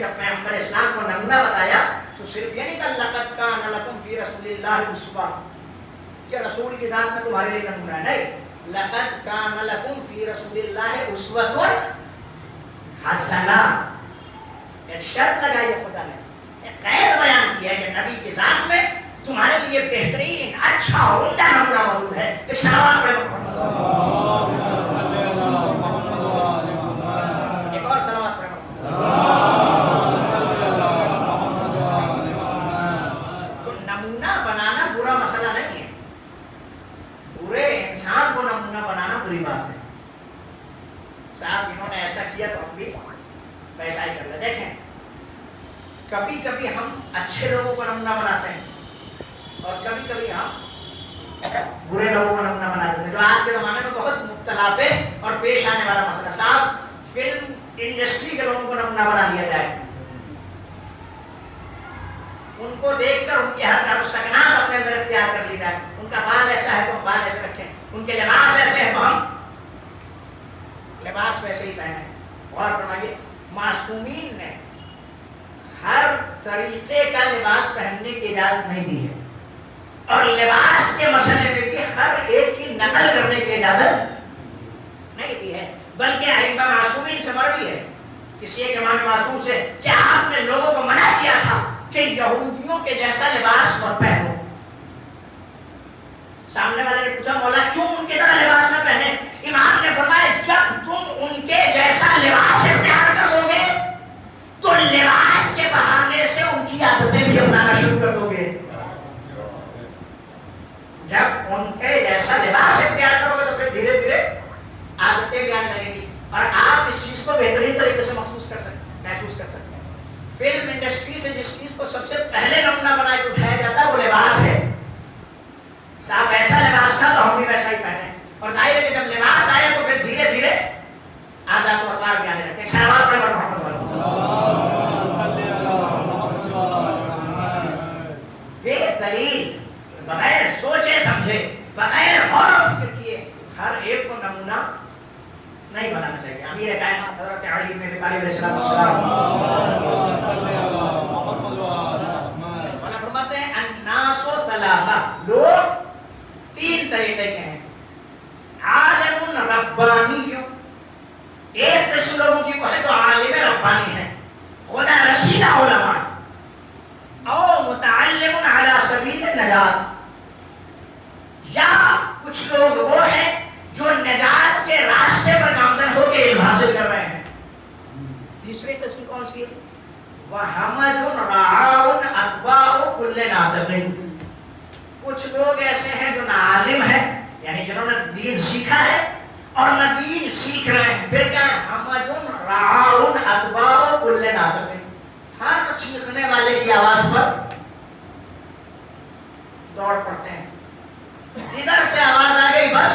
جب پیغمبر اسلام کو نمونہ بتایا تو صرف یہ نہیں کہ لقد کان لکم فی رسول اللہ اسوہ کہ رسول کی ذات میں تمہارے لیے نمونہ ہے، نہیں، لقد کان لکم فی رسول اللہ اسوہ حسنہ، ایک شرط لگائی ہے خدا نے، ایک قید بیان کیا ہے کہ نبی کی ذات میں تمہارے لیے بہترین اچھا عمدہ نمونہ موجود ہے. ایک صلوات پڑھیں محمد، ایک اور صلوات پڑھیں محمد. تو نمونہ بنانا برا مسئلہ نہیں ہے، برے انسان کو نمونہ بنانا بری بات ہے. صاحب انہوں نے ایسا کیا تو ہم بھی ویسا ہی کر لیں. دیکھیں کبھی کبھی ہم اچھے لوگوں کو نمونہ بناتے ہیں اور کبھی کبھی ہم برے لوگوں کو نمونہ بناتے ہیں، جو آج کے زمانے میں بہت مبتلا پہ اور پیش آنے والا مسئلہ. صاحب فلم انڈسٹری کے لوگوں کو نمونہ بنا دیا جائے، ان کو دیکھ کر ان کی حرکات و سکنات اپنے اندر اختیار کر لی جائے. ان کا بال ایسا ہے تو ہم بال ایسے رکھیں، ان کے لباس ایسے ہیں تو ہم لباس ویسے ہی پہنے. اور فرمائیے معصومین نے ہر طریقے کا لباس پہننے کی اجازت نہیں دی ہے، اور لباس کے مسئلے میں بھی ہر ایک کی نقل کرنے کی اجازت نہیں دی ہے. بلکہ ائمہ معصومین سے مروی ہے کسی ایک امام معصوم سے کہ آپ نے لوگوں کو منع کیا تھا کہ یہودیوں کے جیسا لباس مت پہنو. سامنے والے نے پوچھا مولا کیوں ان کی طرح لباس نہ پہنے؟ امام نے فرمایا جب تم ان کے جیسا لباس اختیار کرو گے تو لباس کے بہانے سے ان کی عادتیں بھی اپنانا شروع کر دو گے. جب ان کے جیسا لباس اختیار کرو گے تو پھر دھیرے دھیرے عادتیں بھی آنے لگیں گی اور آپ اس چیز کو بہترین طریقے سے محسوس کر سکتے ہیں. فلم انڈسٹری سے جس چیز کو سب سے پہلے نمونہ بنا کے اٹھایا جاتا ہے وہ لباس ہے. صاحب ایسا لباس تھا تو ہم بھی ویسا ہی پہنے، اور ظاہر ہے کہ جب لباس آیا تو پھر دھیرے دھیرے عادات و اطوار بھی آنے لگتے ہیں. صلوات پڑھیں محمد بے دلیل بغیر سوچے سمجھے بغیر غور و فکر کیے ہر ایک کو نمونہ نہیں بنانا چاہیے. امیر کائنات حضرت علی بن ابی طالب علیہ السلام فرماتے ہیں الناس ثلاثہ، لوگ تین طریقے کے ہیں. عالم ربانی، ایک قسم لوگوں کی وہ ہے تو عالم ربانی ہے، خدا رسیدہ علماء، او متعلم علی سبیل النجات، یا کچھ لوگ وہ ہیں جو نجات کے راستے پر گامزن ہو کے علم حاصل کر رہے ہیں. تیسری قسم کون سی ہے؟ وَحَمَجٌ رَعَاٌ أَتْبَاعُ كُلِّ نَاطِقٍ، کچھ لوگ ایسے ہیں جو نہ عالم ہیں یعنی جنہوں نے دین سیکھا ہے اور نہ دین سیکھ رہے ہیں. پھر کیا ہے؟ حَمَجٌ رَعَاٌ أَتْبَاعُ كُلِّ نَاطِقٍ، ہر چیخنے والے کی آواز پر دوڑ پڑتے ہیں. جدھر سے آواز آ گئی بس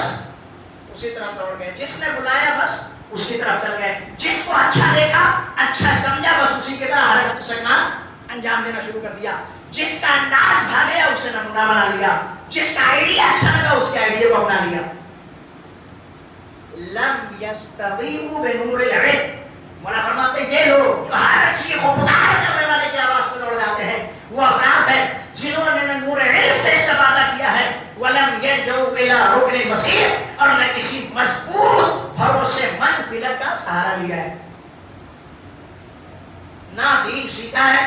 اسی طرف دوڑ گئے، جس نے بلایا بس اس کی طرف چل گئے، جس کو اچھا دیکھا اچھا سمجھا بس اسی کی طرح حرکت سکنات انجام دینا شروع کر دیا. جس کا انداز بھا گیا اسے نمونہ بنا لیا، جس کا آئیڈیا اچھا لگا اس کے آئیڈیا کو اپنا لیا. لم یستضیئوا بنور العلم، مولا فرماتے ہیں یہ لوگ جو ہر چیز کو پکار کرنے والے کی آواز پہ دوڑ جاتے ہیں وہ افراد ہیں جنہوں نے نور علم سے استفادہ کیا ہے. ولم یلجؤوا الی رکن مسیح، اور نہ کسی مضبوط بھروسے مند پلر کا سہارا لیا ہے. نہ دین سیکھا ہے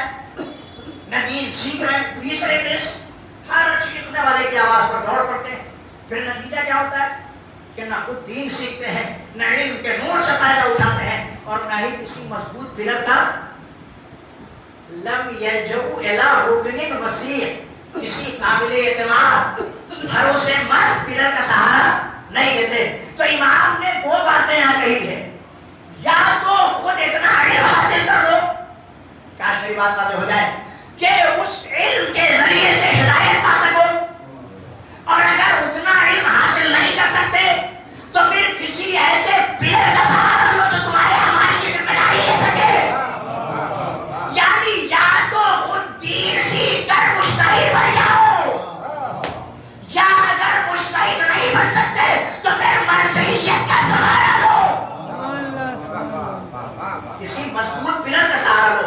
نہ دین سیکھ رہے ہیں. تیسرے قسم ہر چیخنے والے کی آواز پر دوڑ پڑتے ہیں. پھر نتیجہ کیا ہوتا ہے کہ نہ خود دین سیکھتے ہیں نہ علم کے نور سے فائدہ اٹھاتے ہیں اور نہ ہی کسی مضبوط پلر کا. لم یلجؤوا الی رکن مسیح، کسی قابل اعتماد بھروسے مند پلر کا سہارا نہیں لیتے. تو امام نے دو باتیں یہاں کہی ہے، یا تو خود اتنا علم حاصل کر لو، کاش میری بات واضح ہو جائے، کہ اس علم کے ذریعے سے ہدایت پا سکو، اور اگر اتنا علم حاصل نہیں کر سکتے تو پھر کسی ایسے پلر کا سہارا لو جو تمہارے ہماری کی ذمہ داری لے سکے. یعنی یا تو خود دین سیکھ کر مجتہد بن جاؤ، یا اگر مجتہد نہیں بن سکتے تو پھر مرجعیت کا سہارا لو، کسی مضبوط پلر کا سہارا لو.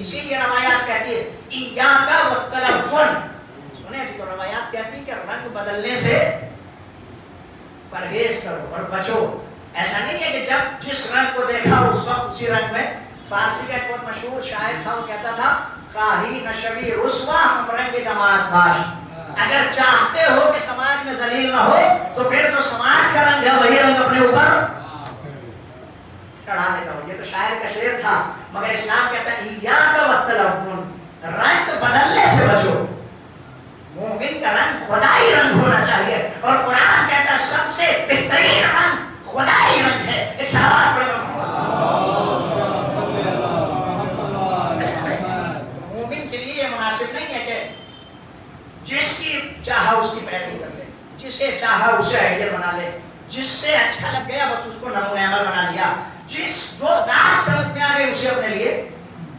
اسی لیے روایات کہتی ہے ایاکا والتلون، سنے تو روایات کہتی ہے کہ رنگ بدلنے سے پرہیز کرو اور بچو. ایسا نہیں ہے کہ جب جس رنگ کو دیکھا اس وقت اسی رنگ میں. فارسی کا ایک بہت مشہور شاعر تھا، وہ کہتا تھا خواہی نشوی رسوا ہم رنگ جماعت باش. اگر چاہتے ہو کہ سماج میں ذلیل نہ ہو تو پھر تو سماج کا رنگ ہے وہی رنگ اپنے اوپر چڑھا دیتا ہو. یہ تو شاعر کا شعر تھا، مگر اسلام کہتا ہے ایاک والتلون، رنگ بدلنے سے بچو. مومن کا رنگ خدائی رنگ ہونا چاہیے، اور قرآن کہتا ہے سب سے بہترین رنگ خدائی رنگ ہے. ایک شہادت پڑھو. مومن کے لیے یہ مناسب نہیں ہے کہ جس کی چاہا اس کی پیروی کر لے، جسے چاہا اسے آئیڈیل بنا لے، جس سے اچھا لگ گیا بس اس کو نمونہ عمل بنا لیا، جس جو ذات سمجھ میں آ گئی اسے اپنے لیے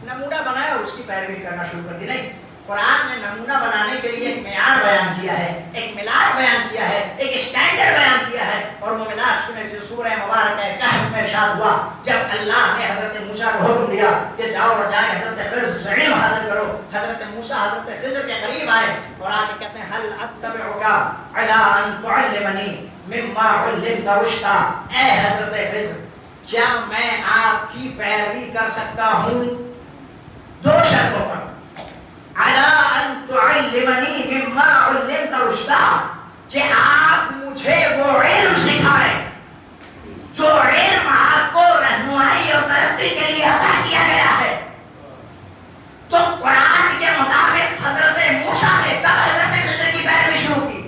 نمونہ بنایا اور اس کی پیروی کرنا شروع کر دی. نہیں، قرآن نے نمونہ بنانے کے لیے ایک معیار بیان کیا ہے، ایک ملاک بیان کیا ہے، ایک اسٹینڈرڈ بیان کیا ہے. اور وہ ملاک سنے جو سورہ مبارکہ کہف میں ارشاد ہوا جب اللہ نے حضرت موسیٰ کو حکم دیا کہ جاؤ اور جا کے حضرت خضر سے علم حاصل کرو. حضرت موسیٰ حضرت خضر کے قریب آئے اور آ کے کہتے ہیں هل اتبعک علی ان تعلمنی مما علمت رشدا. اے حضرت خضر، کیا میں آپ کی پیروی کر سکتا ہوں دو شرطوں پر. علی ان تعلمنی مما علمت رشدا، کہ آپ مجھے وہ علم سکھائیں جو علم آپ کو رہنمائی اور ترقی کے لیے عطا کیا گیا ہے. تو قرآن کے مطابق حضرت موسیٰ نے کب حضرت خضر کی پیروی شروع کی،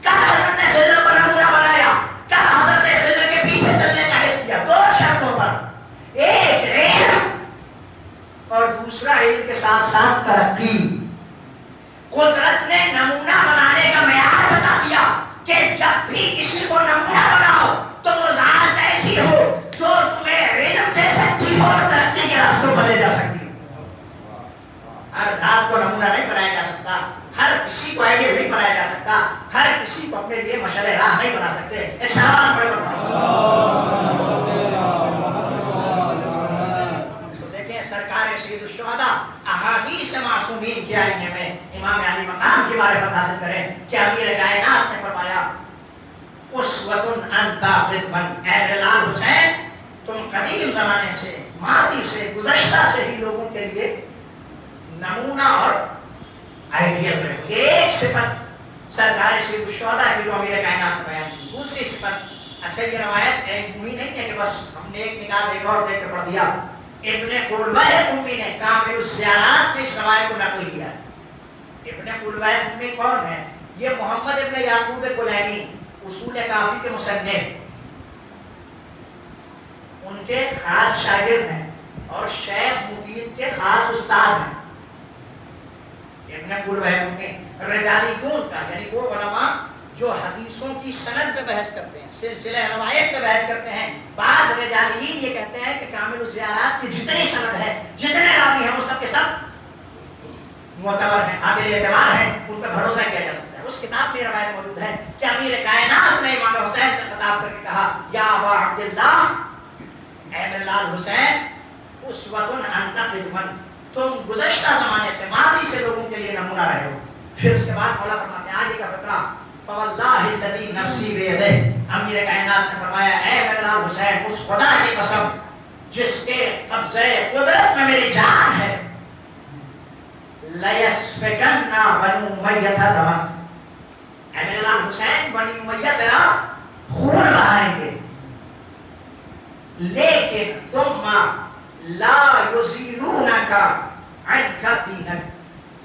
کب حضرت خضر کو نمونہ بنایا، کب حضرت خضر کے پیچھے چلنے کا حکم دیا. دو شرطوں پر، ایک علم اور دوسرا علم کے ساتھ ساتھ ترقی. قدرت نے نمونہ بنانے کا معیار بتا دیا کہ جب بھی کسی کو نمونہ بناؤ تو وہ ذات ایسی ہو جو تمہیں علم دے سکتی ہو اور ترقی کے راستوں پر لے جا سکتی ہو. ہر ذات کو نمونہ نہیں بنایا جا سکتا، ہر کسی کو آئیڈیل نہیں بنایا جا سکتا، ہر کسی کو اپنے لیے مشعل راہ نہیں بنا سکتے. ایک شاباش پڑھو. سرکار سید الشہداء احادیث معصومین کے آئینے میں امام علی مقام کی معرفت حاصل کریں کہ امیر کائنات نے فرمایا اسوۃ انت قدمن. اے بلال حسین، تم قدیم زمانے سے، ماضی سے، گزشتہ سے ہی لوگوں کے لیے نمونہ اور آئیڈیل بنے. ایک صفت سرکار سید الشہداء کی جو امیر کائنات نے بیان کی. دوسری صفت، اچھا یہ روایت وہی نہیں ہے کہ بس ہم نے ایک نکال دیکھا اور دیکھ کے پڑھ دیا. ابن قلبہ امی نے کامل الزیارات میں اس روایت کو نقل کیا. ابن قلبہ امی کون ہے؟ یہ محمد ابن یعقوب کلینی، اصول کافی کے مصنف، ان کے خاص شاگرد ہیں اور شیخ مفید کے خاص استاد ہیں. ابن قلبہ امی رجالیون کا، یعنی وہ علماء جو حدیثوں کی سند پہ بحث کرتے ہیں، سلسلہ روایت پہ بحث کرتے ہیں. بعض رجالیین یہ کہتے ہیں کہ کامل الزیارات کی جتنی سند ہے، جتنے راوی ہیں، وہ سب کے سب معتبر ہیں، قابل اعتبار ہیں، ان پہ بھروسہ کیا جا سکتا ہے. اس کتاب میں روایت موجود ہے کہ امیر کائنات نے امام حسین سے خطاب کر کے کہا یا ابا عبداللہ، اے بلال حسین، اسوۃ انت قدمن، تم گزشتہ زمانے سے، ماضی سے لوگوں کے لیے نمونہ رہے ہو. پھر اس کے بعد مولا فرماتے ہیں آج کا فقرہ فواللہ الذی نفسی بیدہ. امیر کائنات نے فرمایا اے بلال حسین، اس خدا کی قسم جس کے قبضے قدرت میں میری جان ہے، لیسفکن بنو امیہ دما. اے بلال حسین، بنی امیہ تیرا خون بہائیں گے، لیکن ثم لا یزیلونک عنک دینک.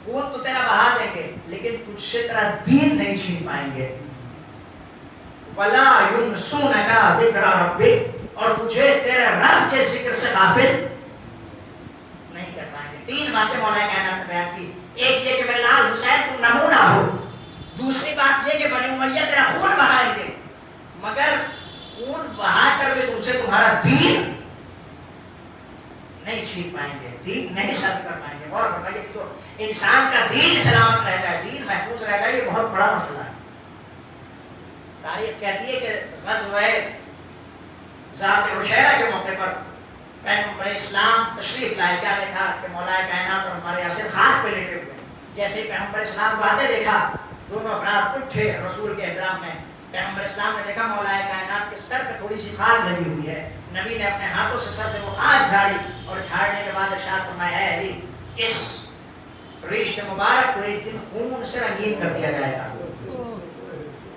خون تو تیرا بہا دیں گے لیکن تجھ سے تیرا دین نہیں چھین پائیں گے. ولا ینسونک ذکر ربک، اور تجھے تیرے رب کے ذکر سے غافل نہیں کر پائیں گے. تین باتیں مولا کائنات نے بیان کی. ایک یہ کہ بلال حسین تم نمونہ ہو، دوسری بات یہ کہ بنی امیہ تیرا خون بہائیں گے، مگر خون بہا کر بھی تم سے تمہارا دین نہیں چھین پائیں گے، دین نہیں سلب کر پائیں گے. اور فرمائیے کہ تو انسان کا دین سلامت رہ جائے، دین محفوظ رہ جائے، یہ بہت بڑا مسئلہ ہے. تاریخ کہتی ہے کہ غزوہ ذات عشیرہ کے موقع پر پیغمبر اسلام تشریف لائے، کیا دیکھا کہ مولا کائنات اور ہمارے یاسر خاک پہ لیٹے ہوئے. جیسے ہی پیغمبر اسلام کو آتے دیکھا، دونوں افراد اٹھے رسول کے احترام میں. پیغمبر اسلام نے دیکھا مولا کائنات کے سر پہ تھوڑی سی خاک لگی ہوئی ہے. نبی نے اپنے ہاتھوں سے سر سے وہ خاک جھاڑی اور جھاڑنے کے بعد ارشاد فرمایا ہے علی اس ریش مبارک کو ایک دن خون سے رنگین کر دیا جائے گا.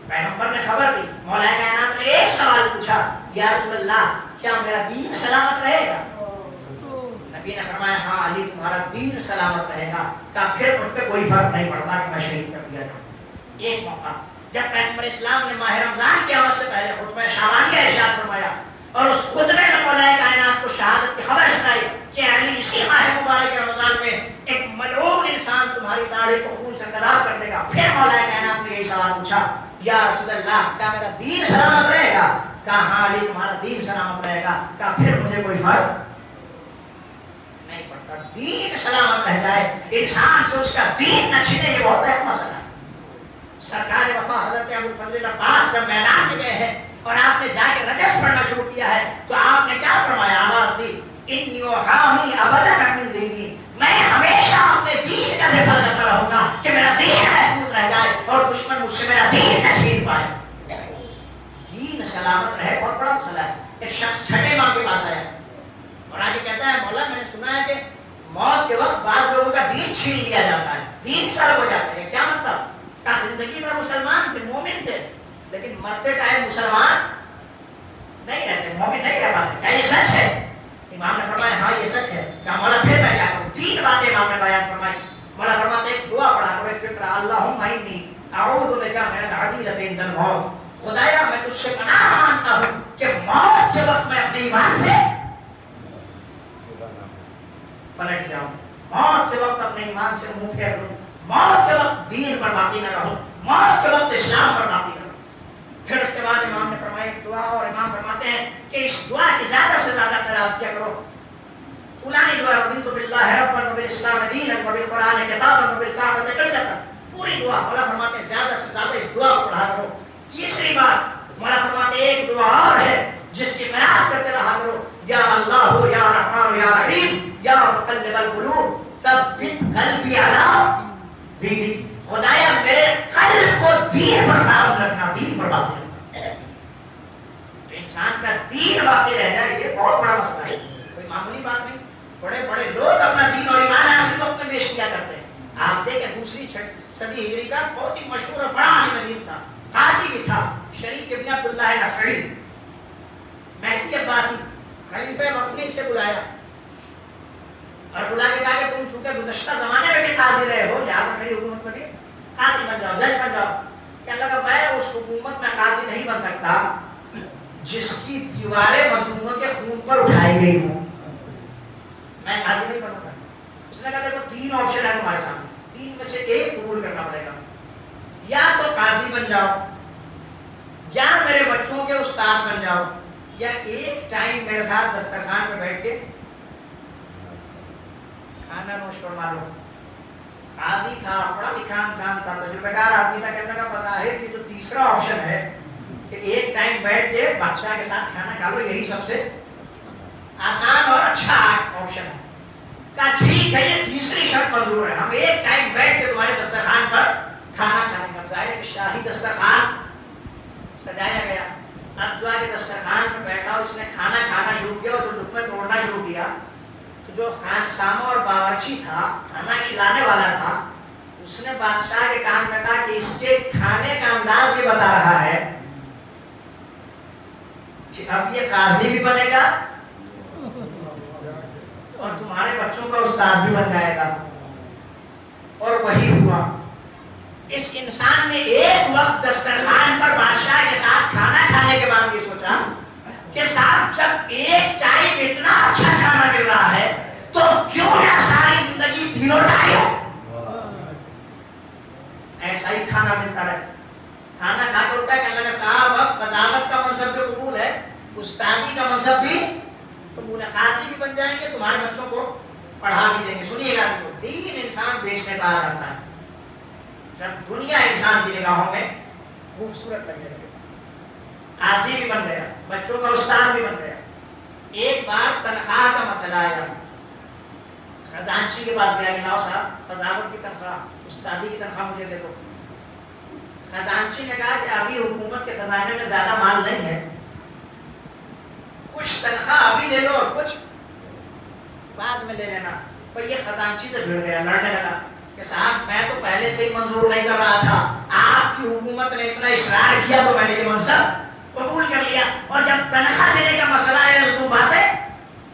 پیغمبر نے خبر دی. مولا کائنات نے ایک سوال پوچھا، یا رسول اللہ کیا میرا دین سلامت رہے گا؟ نبی نے فرمایا ہاں علی تمہارا دین سلامت رہے گا. کہا پھر ان پہ کوئی فرق نہیں پڑتا کہ میں شہید کر دیا جاؤں. ایک موقع جب پیغمبر اسلام نے ماہ رمضان کی آمد سے پہلے خطبہ شعبانیہ ارشاد فرمایا اور اس خطبے میں مولا کائنات کو شہادت کی خبر سنائی کہ علی اسی ماہ مبارک رمضان میں ایک ملعون انسان تمہاری داڑھی کو خون سے خراب کر دے گا. پھر مولا کائنات نے یہی سوال پوچھا، یا رسول اللہ کیا میرا دین سلامت رہے گا؟ کہا ہاں علی تمہارا دین سلامت رہے گا. کہا پھر مجھے کوئی فرق نہیں پڑتا. دین سلامت رہ جائے، انسان سے اس کا دین نہ چھینے، یہ بہت اہم مسئلہ ہے. سرکار وفا حضرت ابوالفضل عباس جب میدان میں گئے ہیں اور آپ نے جا کے رجس پڑھنا شروع کیا ہے تو آپ نے کیا فرمایا؟ آواز دی انی وحامی ابدا من دینی، میں ہمیشہ اپنے دین کا دفاع کرتا رہوں گا کہ میرا دین محفوظ رہ جائے اور دشمن مجھ سے میرا دین نہ چھین پائے. دین سلامت رہے بہت بڑا مسئلہ ہے. ایک شخص چھٹے ماں کے پاس آیا اور آگے کہتا ہے مولا میں نے سنا ہے کہ موت کے وقت بعض لوگوں کا دین چھین لیا جاتا ہے، دین سلب ہو جاتا ہے. کیا مطلب؟ کہا زندگی میں مسلمان تھے، مومن تھے، لیکن مرتے ٹائم مسلمان نہیں رہتے، مومن نہیں رہ پاتے. کیا یہ سچ ہے؟ امام نے فرمایا ہاں یہ سچ ہے. کہا مولا پھر میں کیا کروں؟ تین باتیں امام نے بیان فرمائی. مولا فرماتے ایک دعا پڑھا کرو، ایک فکر اللہم انی اعوذ بک من العجیلۃ عند الموت. خدایا میں تجھ سے پناہ مانگتا ہوں کہ موت کے وقت میں اپنے ایمان سے پلٹ جاؤں، موت کے وقت اپنے ایمان سے منہ پھیر لوں، موت کے وقت دین پر باقی نہ رہوں، موت کے وقت اسلام پر باقی رہوں. پھر اس کے بعد امام نے فرمایا ایک دعا، اور امام فرماتے ہیں کہ اس دعا کی زیادہ سے زیادہ قرأت کیا کرو. طولانی دعا رضیت باللہ ربا وبالاسلام دینا وبالقرآن کتابا وبالکعبۃ قبلۃ، پوری دعا. مولا فرماتے ہیں زیادہ سے زیادہ اس دعا کو پڑھا کرو. تیسری بات مولا فرماتے ہیں ایک دعا اور ہے جس کی قرأت کرتے رہا کرو، یا اللہ یا رحمان یا رحیم یا مقلب القلوب ثبت قلبی علی دینک. خدایا میرے قلب کو دین پر قائم رکھنا، دین پر باقی رکھنا. تو انسان کا دین باقی رہ جائے یہ بہت بڑا مسئلہ ہے، کوئی معمولی بات نہیں. بڑے بڑے لوگ اپنا دین اور ایمان آخری وقت میں پیش کیا کرتے ہیں. آپ دیکھیں دوسری صدی ہجری کا بہت ہی مشہور اور بڑا عالم دین تھا، قاضی بھی تھا، شریک ابن عبداللہ نخعی. مہدی عباسی خلیفہ مقدونی سے بلایا اور بلا کے کہا کہ تم چونکہ گزشتہ زمانے میں بھی قاضی رہے ہو لہٰذا میری حکومت میں بھی قاضی بن جاؤ، جج بن جاؤ. کہنے لگا میں اس حکومت میں قاضی نہیں بن سکتا جس کی دیواریں مظلوموں کے خون پر اٹھائی گئی ہوں، میں قاضی نہیں بنوں گا. اس نے کہا دیکھو تین آپشن ہے تمہارے سامنے، تین میں سے ایک قبول کرنا پڑے گا. یا تو قاضی بن جاؤ، یا میرے بچوں کے استاد بن جاؤ، یا ایک ٹائم میرے ساتھ دسترخوان پہ بیٹھ کے کھانا نوش فرما لو. قاضی تھا، پڑھا لکھا انسان تھا، تجربہ کار آدمی تھا. کہنے لگا بظاہر یہ جو تیسرا آپشن ہے کہ ایک ٹائم بیٹھ کے بادشاہ کے ساتھ کھانا کھا لو، یہی سب سے آسان اور اچھا آپشن ہے. کہا ٹھیک ہے یہ تیسری شرط منظور ہے، ہم ایک ٹائم بیٹھ کے تمہارے دسترخوان پر کھانا کھانے کا. ظاہر کہ شاہی دسترخوان سجایا گیا. اب کے دسترخوان پر بیٹھا اور اس نے کھانا کھانا شروع کیا اور جو لقمے توڑنا شروع کیا تو جو خانسامہ اور باورچی تھا، کھانا کھلانے والا تھا، اس نے بادشاہ کے کان میں کہا کہ اس کے کھانے کا انداز یہ بتا رہا ہے کہ اب یہ قاضی بھی بنے گا اور تمہارے بچوں کا استاد بھی بن جائے گا. اور وہی ہوا. اس انسان نے ایک وقت دسترخوان پر بادشاہ کے ساتھ کھانا کھانے کے بعد یہ سوچا کہ صاحب جب ایک ٹائم اتنا اچھا کھانا مل رہا ہے تو کیوں نہ ساری زندگی تینوں ٹائم ایسا ہی کھانا ملتا رہے. کھانا کھا کے اٹھا کہنے لگا صاحب اب قضاوت کا منصب بھی قبول ہے، استادی کا منصب بھی قبول ہے، قاضی بھی بن جائیں گے، تمہارے بچوں کو پڑھا بھی دیں گے. سنیے گا دین انسان بیچنے کا آتا ہے. جب دنیا انسان کی نگاہوں میں خوبصورت لگنے لگے، قاضی بھی بن گیا، بچوں کا استاد بھی بن گیا. ایک بار تنخواہ کا مسئلہ آیا، خزانچی کے پاس گیا کہ لاؤ صاحب قضاوت کی تنخواہ، استادی کی تنخواہ مجھے دے دو۔ خزانچی نے کہا کہ ابھی حکومت کے خزانے میں زیادہ مال نہیں ہے، کچھ تنخواہ ابھی لے لو اور کچھ بعد میں لے لینا۔ پر یہ خزانچی سے بھڑ گیا، لڑنے لگا کہ صاحب میں تو پہلے سے ہی منظور نہیں کر رہا تھا، آپ کی حکومت نے اتنا اصرار کیا تو میں نے یہ منصب قبول کر لیا، اور جب تنخواہ دینے کا مسئلہ ہے تو باتیں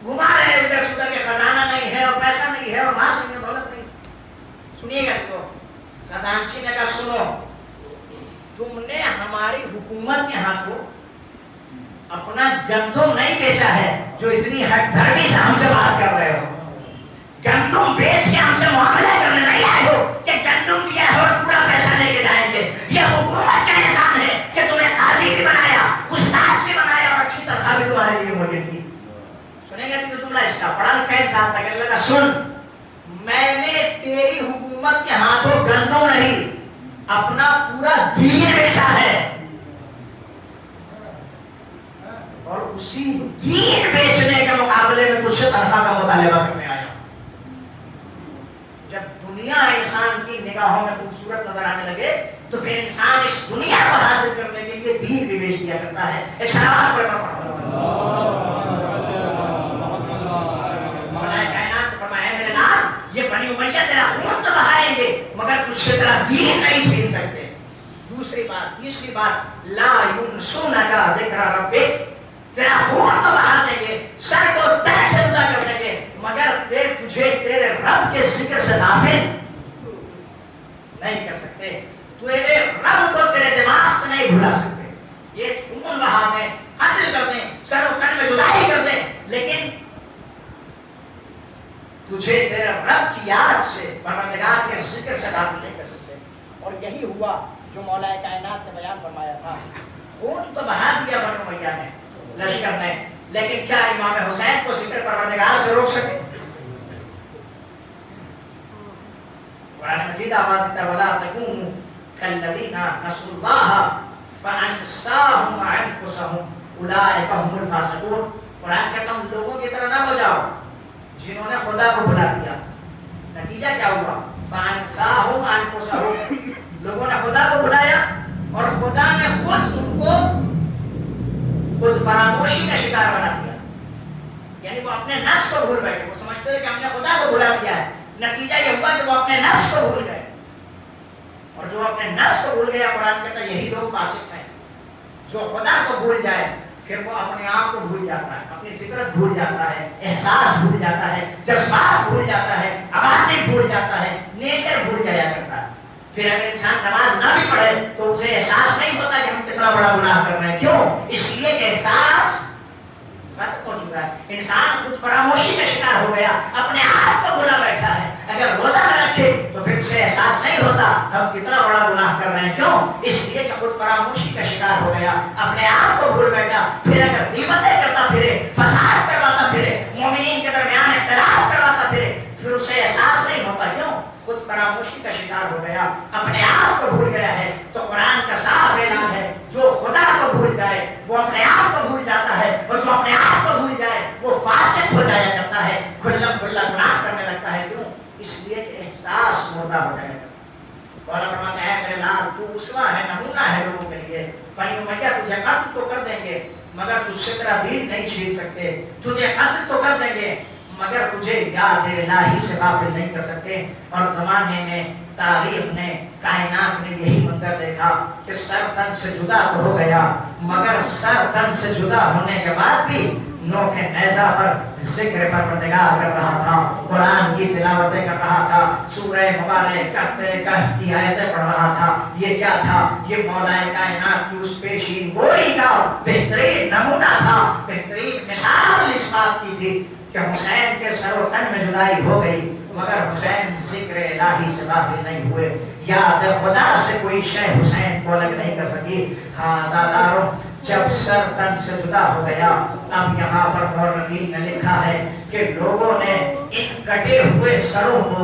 گھما رہے ہیں ادھر ادھر کہ خزانہ نہیں ہے اور پیسہ نہیں ہے اور مال نہیں ہے، دولت نہیں۔ سنیے گا اس کو، خزانچی نے کہا سنو، تم نے ہماری حکومت کے ہاتھوں اپنا گندم نہیں بیچا ہے جو اتنی ہٹ دھرمی سے ہم سے بات کر رہے ہو، گندم بیچ کے ہم سے معاملہ کرنے نہیں آئے ہو کہ گندم دیا ہے اور پورا پیسہ لے کے جائیں گے۔ یہ حکومت کا احسان ہے کہ تمہیں قاضی بھی بنایا، استاد بھی بنایا اور اچھی تنخواہ بھی تمہارے لیے موجود کی۔ سنیں گے کہ تمہارا اس کا پڑھا لکھا انسان تھا، کہنے لگا سن، میں نے تیری حکومت کے ہاتھوں گندم نہیں اپنا پورا دین بیچا ہے، اور اسی دین بیچنے کے مقابلے میں تجھ سے تنخواہ کا مطالبہ کرنے آیا۔ جب دنیا انسان کی نگاہوں میں خوبصورت نظر آنے لگے تو پھر انسان اس دنیا کو حاصل کرنے کے لیے دین بھی بیچ دیا کرتا ہے۔ ایک شراب پڑھنا مولا کائنات نے فرمایا میرے لال یہ بنی امیہ تیرا خون تو بہائیں گے مگر تجھ سے تیرا دین نہیں چھین سکتے۔ دوسری بات، تیسری بات، لا ینسونک ذکر ربک، تیرا خون تو بہا دیں گے، سر کو تہ سے جدا کر دیں گے مگر تجھے تیرے رب کے ذکر سے غافل نہیں کر سکتے، تیرے رب کو تیرے دماغ سے نہیں بھلا سکتے۔ یہ خون بہا دیں، قتل کر دیں، سر و کن میں جدائی کر دیں، لیکن تجھے تیرے رب کی یاد سے، پروردگار کے ذکر سے غافل نہیں کر سکتے۔ اور یہی ہوا جو مولا کائنات نے بیان فرمایا تھا، خون تو بہا دیا بنو امیہ نے، لشکر نے، لیکن کیا امام حسین کو ذکر پروردگار سے روک سکے؟ قرآن مجید آواز دیتا ہے وَلَا تَكُونُوا كَالَّذِينَ نَسُوا اللَّهَ فَأَنسَاهُمْ أَنفُسَهُمْ أُولَٰئِكَ هُمُ الْفَاسِقُونَ۔ قرآن کہتا ہم لوگوں کی طرح نہ ہو جاؤ جنہوں نے خدا کو بھلا دیا۔ نتیجہ کیا ہوا؟ فَأَنسَاهُمْ أَنفُسَهُمْ، لوگوں نے خدا کو بھلایا اور خدا نے خود ان کو خود فراموشی کا شکار بنا دیا، یعنی وہ اپنے نفس کو بھول بیٹھے، وہ سمجھتے تھے کہ ہم نے خدا کو بھلا دیا ہے، نتیجہ یہ ہوا کہ وہ اپنے نفس کو بھول گئے، اور جو اپنے نفس کو بھول گیا قرآن کہتا ہے یہی لوگ فاسق ہیں۔ جو خدا کو بھول جائے پھر وہ اپنے آپ کو بھول جاتا ہے، اپنی فطرت بھول جاتا ہے، احساس بھول جاتا ہے، جذبات بھول جاتا ہے، عواطف بھول جاتا ہے، نیچر بھول جایا کرتا ہے۔ پھر اگر انسان نماز نہ بھی پڑھے تو اسے احساس نہیں ہوتا کہ ہم کتنا بڑا گناہ کر رہے ہیں، کیوں؟ اس لیے کہ احساس ختم ہو چکا ہے، انسان خود فراموشی کا شکار ہو گیا، اپنے آپ کو بھولا بیٹھا ہے۔ اگر روزہ نہ رکھے تو پھر اسے احساس نہیں ہوتا ہم کتنا بڑا گناہ کر رہے ہیں، کیوں؟ اس لیے کہ خود فراموشی کا شکار ہو گیا، اپنے آپ کو بھول بیٹھا۔ پھر اگر غیبتیں کرتا پھرے، فساد کرواتا پھرے، مومنین کے درمیان اختلاف کرواتا پھرے، پھر اسے احساس نہیں ہوتا، کیوں؟ خود فراموشی کا شکار ہو گیا، اپنے آپ کو بھول گیا ہے۔ تو قرآن کا صاف اعلان ہے جو خدا کو بھول جائے وہ اپنے آپ کو بھول جاتا ہے، اور جو اپنے آپ کو بھول جائے وہ فاسق ہو جایا کرتا ہے، کھلا کھلا گناہ کرنے لگتا ہے، کیوں؟ اس لیے کہ احساس مردہ ہو جائے گا۔ مولا فرماتا ہے میرے لال تو اسوہ ہے، نمونہ ہے لوگوں کے لیے، بنی امیہ تجھے قتل تو کر دیں گے مگر تجھ سے تیرا دین نہیں چھین سکتے، تجھے قتل تو کر دیں گے مگر تجھے یاد الہی سے غافل نہیں کر سکتے۔ اور زمانے میں، تاریخ نے، کائنات نے یہی منظر دیکھا کہ سر تن سے جدا تو ہو گیا مگر سر تن سے جدا ہونے کے بعد بھی نوک نیزہ پر ذکر پروردگار کر رہا تھا، قرآن کی تلاوتیں کر رہا تھا، سورہ مبارک کہف کی آیتیں پڑھ رہا تھا۔ یہ کیا تھا؟ یہ مولا کائنات کی اس پیشین گوئی کا بہترین نمونہ تھا، بہترین مثال اس بات کی تھی کہ حسین کے سر و تن میں جدائی ہو گئی مگر حسین ذکر الہی سے غافل نہیں ہوئے، یاد خدا سے کوئی شے حسین کو الگ نہیں کر سکی۔ ہاں زاداروں، جب سر تن سے جدا ہو گیا، اب یہاں پر مورخین نے لکھا ہے کہ لوگوں نے ان کٹے ہوئے سروں کو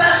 10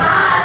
5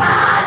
5